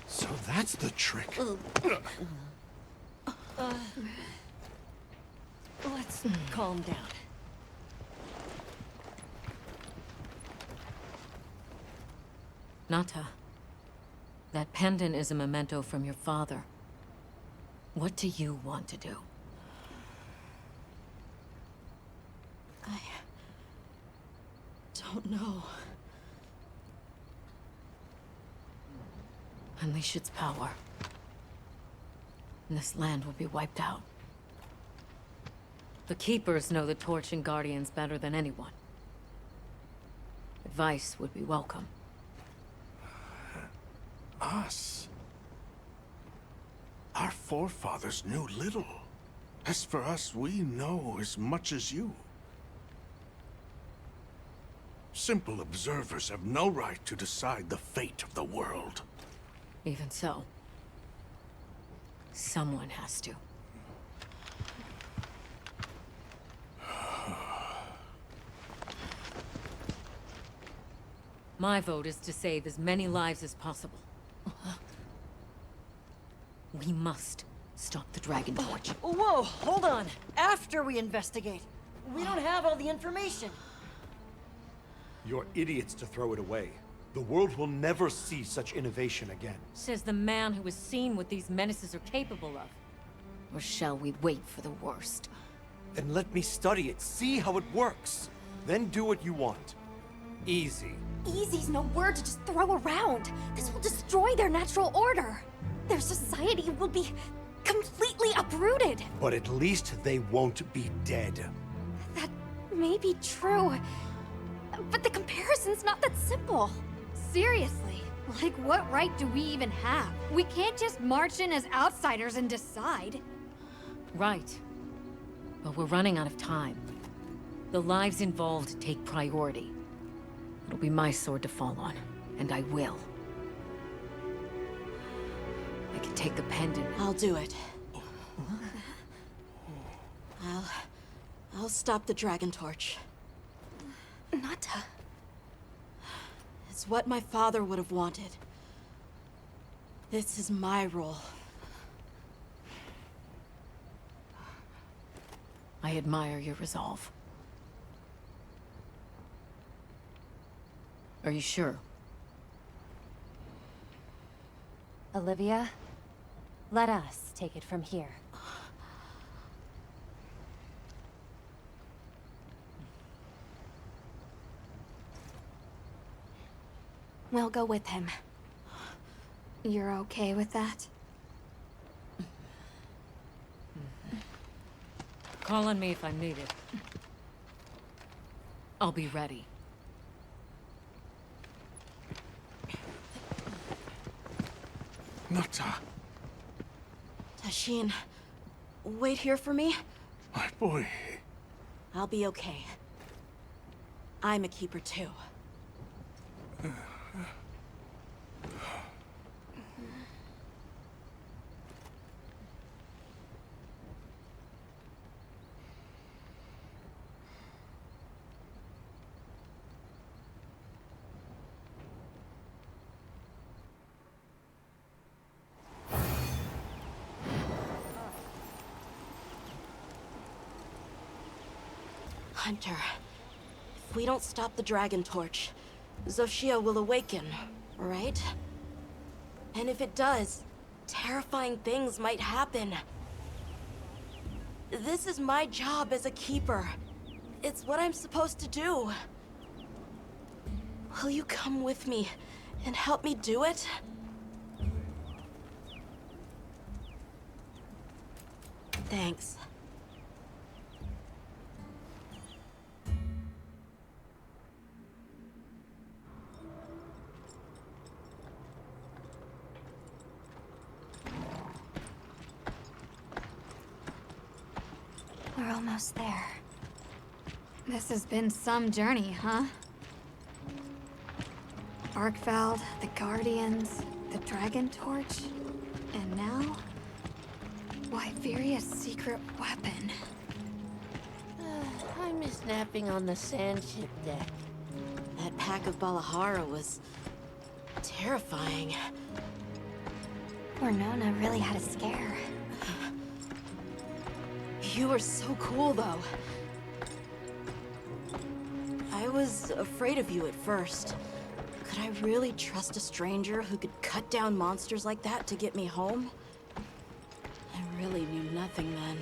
So that's the trick. Let's calm down. Nata, that pendant is a memento from your father. What do you want to do? I don't know. Unleash its power. And this land will be wiped out. The Keepers know the Torch and Guardians better than anyone. Advice would be welcome. Us? Our forefathers knew little. As for us, we know as much as you. Simple observers have no right to decide the fate of the world. Even so, someone has to. My vote is to save as many lives as possible. We must stop the Dragon Torch. Whoa, hold on. After we investigate. We don't have all the information. You're idiots to throw it away. The world will never see such innovation again. Says the man who has seen what these menaces are capable of. Or shall we wait for the worst? Then let me study it, see how it works. Then do what you want. Easy. Easy's no word to just throw around. This will destroy their natural order. Their society will be completely uprooted. But at least they won't be dead. That may be true, but the comparison's not that simple. Seriously, like what right do we even have? We can't just march in as outsiders and decide. Right. But we're running out of time. The lives involved take priority. It'll be my sword to fall on, and I will. I can take the pendant. I'll do it. I'll stop the Dragon Torch. Nata. It's what my father would have wanted. This is my role. I admire your resolve. Are you sure? Olivia, let us take it from here. We'll go with him. You're okay with that? Call on me if I'm needed. I'll be ready. Nata, Tashin, wait here for me. my boy. I'll be okay. I'm a keeper too. Hunter, if we don't stop the Dragon Torch, Xochitl will awaken, right? And if it does, terrifying things might happen. This is my job as a keeper. It's what I'm supposed to do. Will you come with me and help me do it? Thanks. We're almost there. This has been some journey, huh? Arkfeld, the Guardians, the Dragon Torch, and now... Wyveria's secret weapon. I miss napping on the sandship deck. That pack of Balahara was... terrifying. Poor Nona really had a scare. You were so cool, though. I was afraid of you at first. Could I really trust a stranger who could cut down monsters like that to get me home? I really knew nothing then.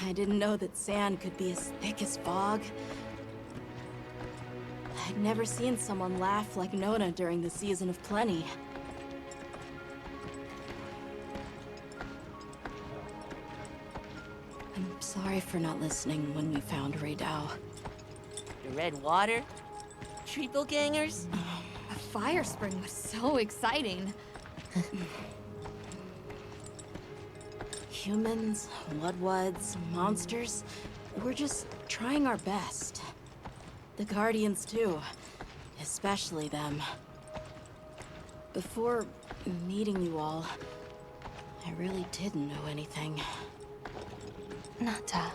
I didn't know that sand could be as thick as fog. I'd never seen someone laugh like Nona during the season of plenty. I'm sorry for not listening when we found Raydao. The red water? Triple gangers? A fire spring was so exciting. Humans, Bloodwoods, monsters, we're just trying our best. The Guardians too, especially them. Before meeting you all, I really didn't know anything. Nata.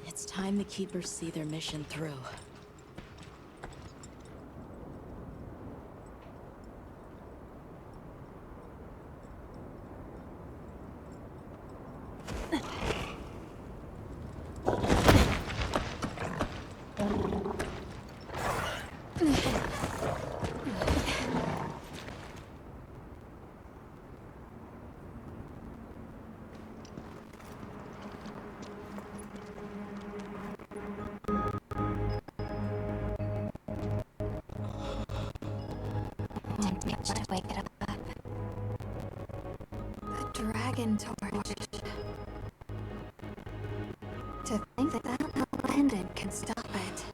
It's time the Keepers see their mission through. Let's wake it up. The Dragon Torch. To think that that pendant can stop it.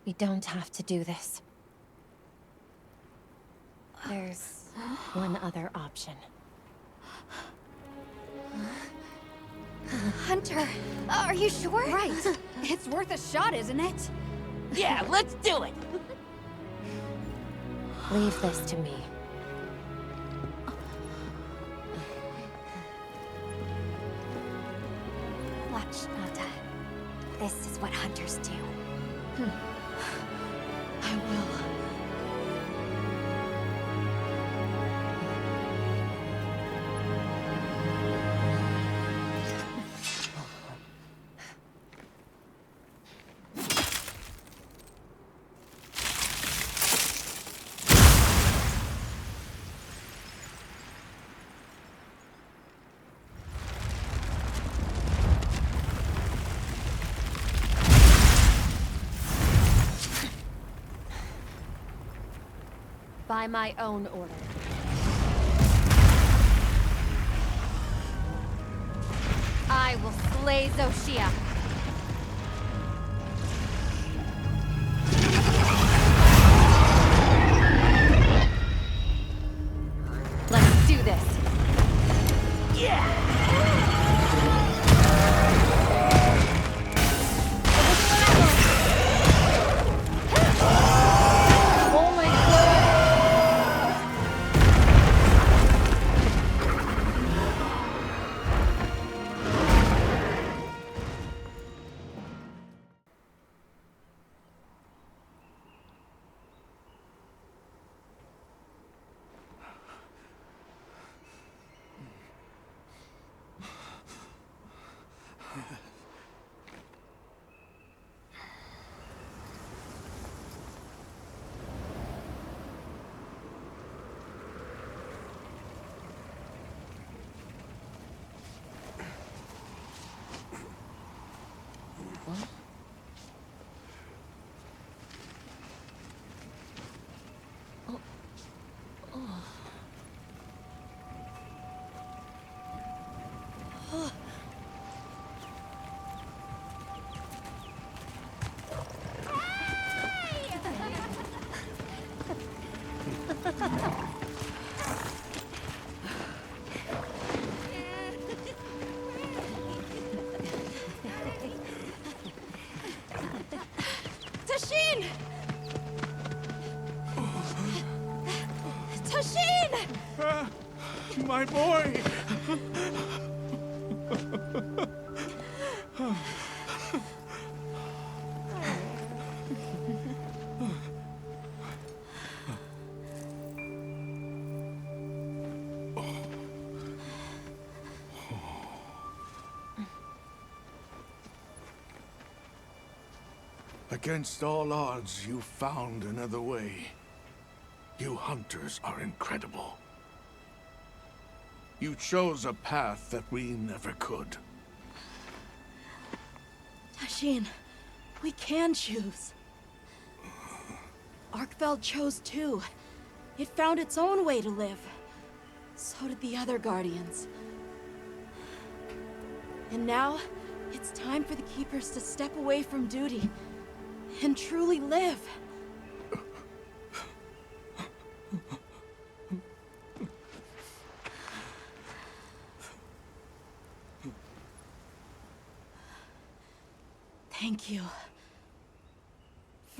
We don't have to do this. There's one other option. Hunter, are you sure? Right. It's worth a shot, isn't it? Yeah, let's do it! Leave this to me. Watch, Nata. This is what hunters do. I will. By my own order. I will slay Zoshia. Let's do this. Oh my god! Tashin! Tashin! My boy! Against all odds, you found another way. You hunters are incredible. You chose a path that we never could. Tashin, we can choose. Arkfeld chose too. It found its own way to live. So did the other Guardians. And now, it's time for the Keepers to step away from duty and truly live. Thank you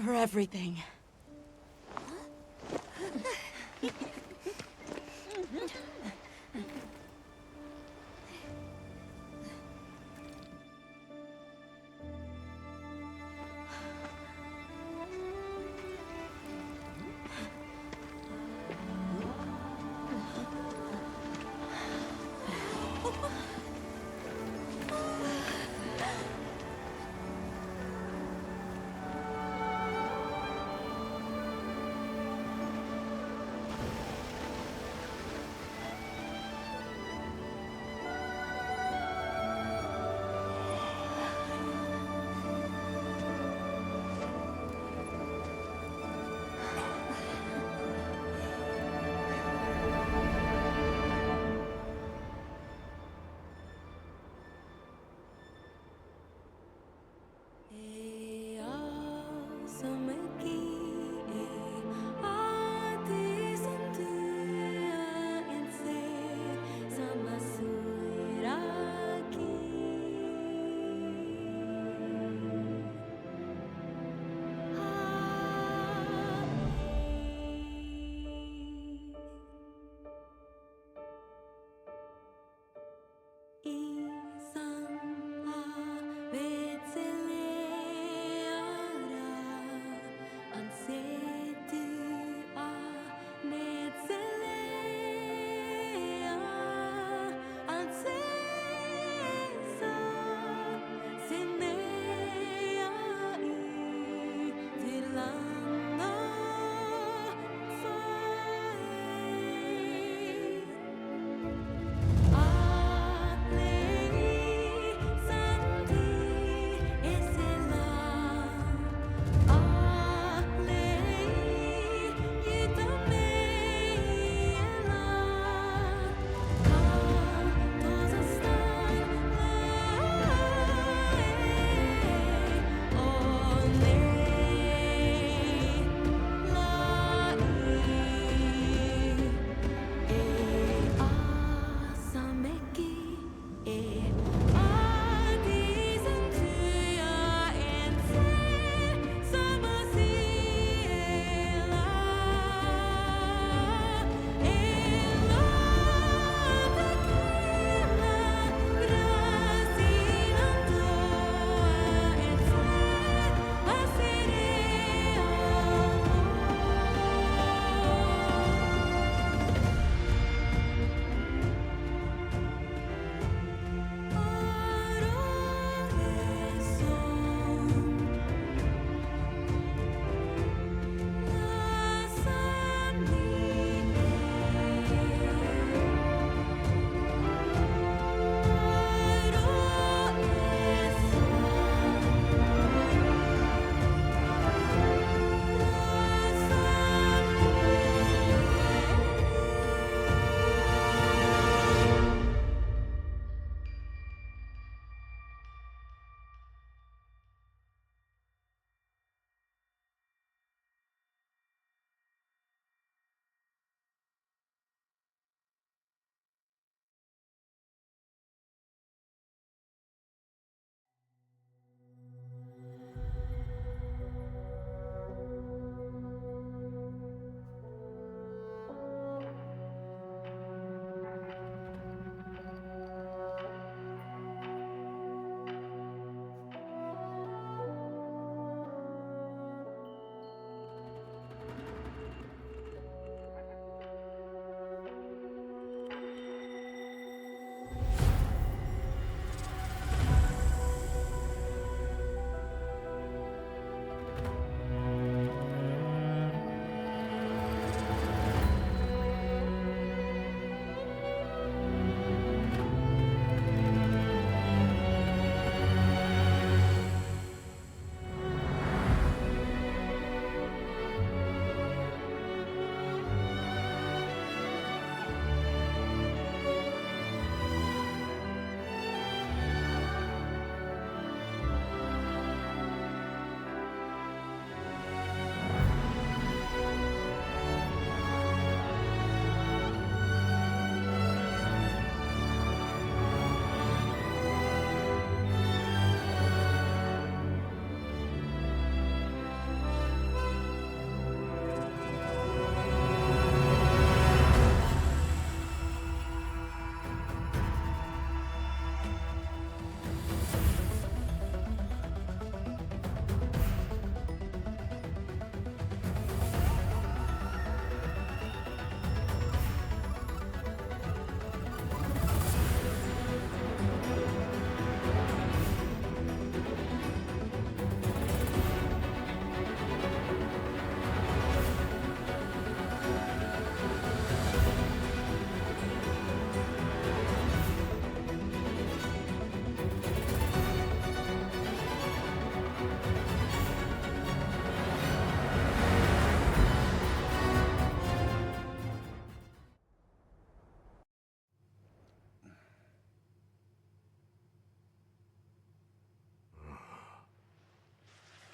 for everything.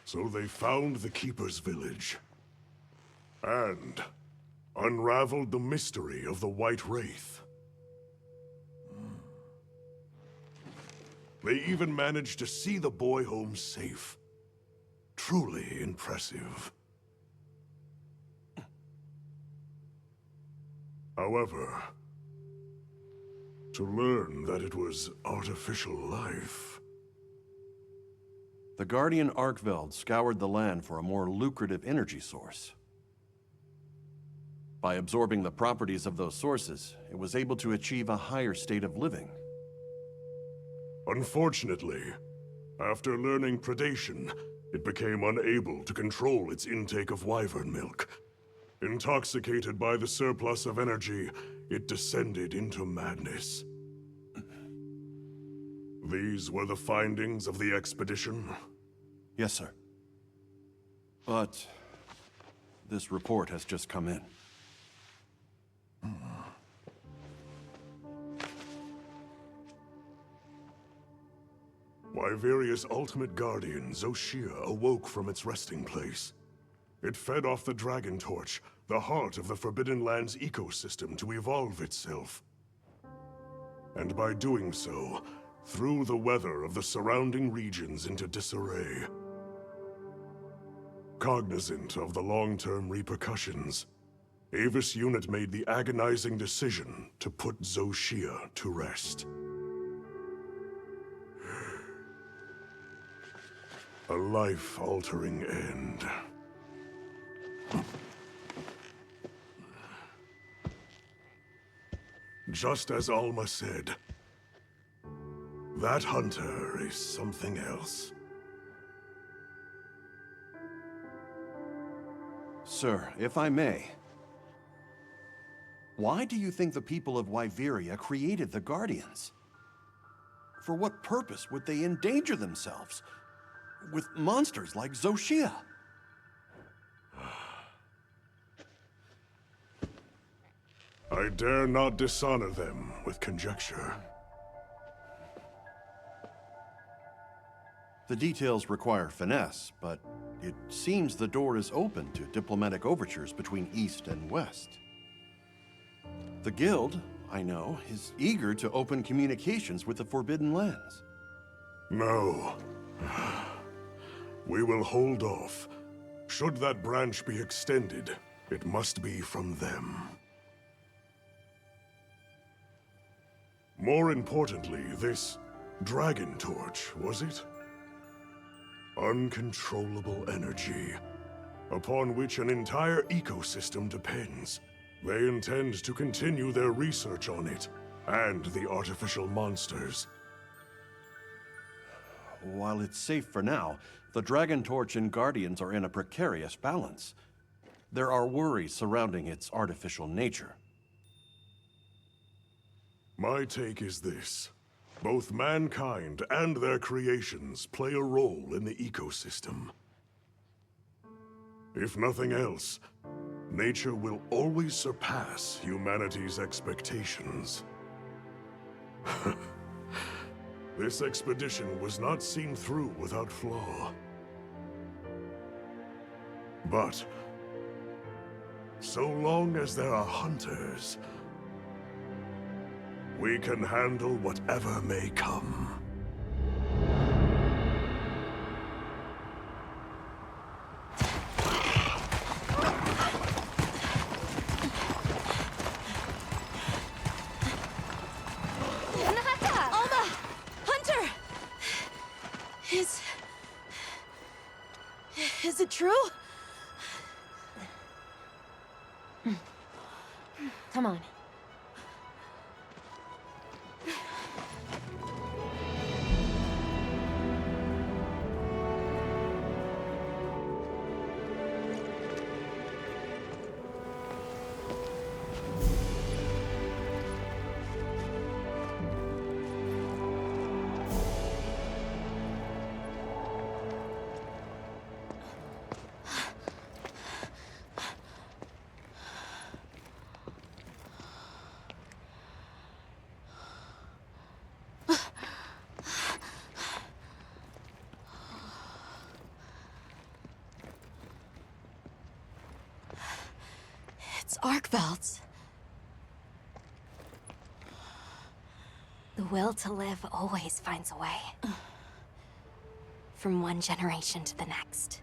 So they found the Keeper's village. And unraveled the mystery of the White Wraith. They even managed to see the boy home safe. Truly impressive. However, to learn that it was artificial life... The Guardian Arkveld scoured the land for a more lucrative energy source. By absorbing the properties of those sources, it was able to achieve a higher state of living. Unfortunately, after learning predation, it became unable to control its intake of wyvern milk. Intoxicated by the surplus of energy, it descended into madness. These were the findings of the expedition? Yes, sir. But this report has just come in. Wyveria's ultimate guardian, Zoshia, awoke from its resting place. It fed off the Dragon Torch, the heart of the Forbidden Lands ecosystem, to evolve itself. And by doing so, threw the weather of the surrounding regions into disarray. Cognizant of the long-term repercussions, Avis Unit made the agonizing decision to put Zoshia to rest. A life-altering end. Just as Alma said, that hunter is something else. Sir, if I may, why do you think the people of Wyveria created the Guardians? For what purpose would they endanger themselves with monsters like Zoshia? I dare not dishonor them with conjecture. The details require finesse, but it seems the door is open to diplomatic overtures between East and West. The Guild, I know, is eager to open communications with the Forbidden Lands. No. We will hold off. Should that branch be extended, it must be from them. More importantly, this Dragon Torch, was it? Uncontrollable energy, upon which an entire ecosystem depends. They intend to continue their research on it, and the artificial monsters. While it's safe for now, the Dragon Torch and Guardians are in a precarious balance. There are worries surrounding its artificial nature. My take is this. Both mankind and their creations play a role in the ecosystem. If nothing else, nature will always surpass humanity's expectations. This expedition was not seen through without flaw. But, so long as there are hunters, we can handle whatever may come. Is it true? Come on. It's Arcvelds. The will to live always finds a way. From one generation to the next.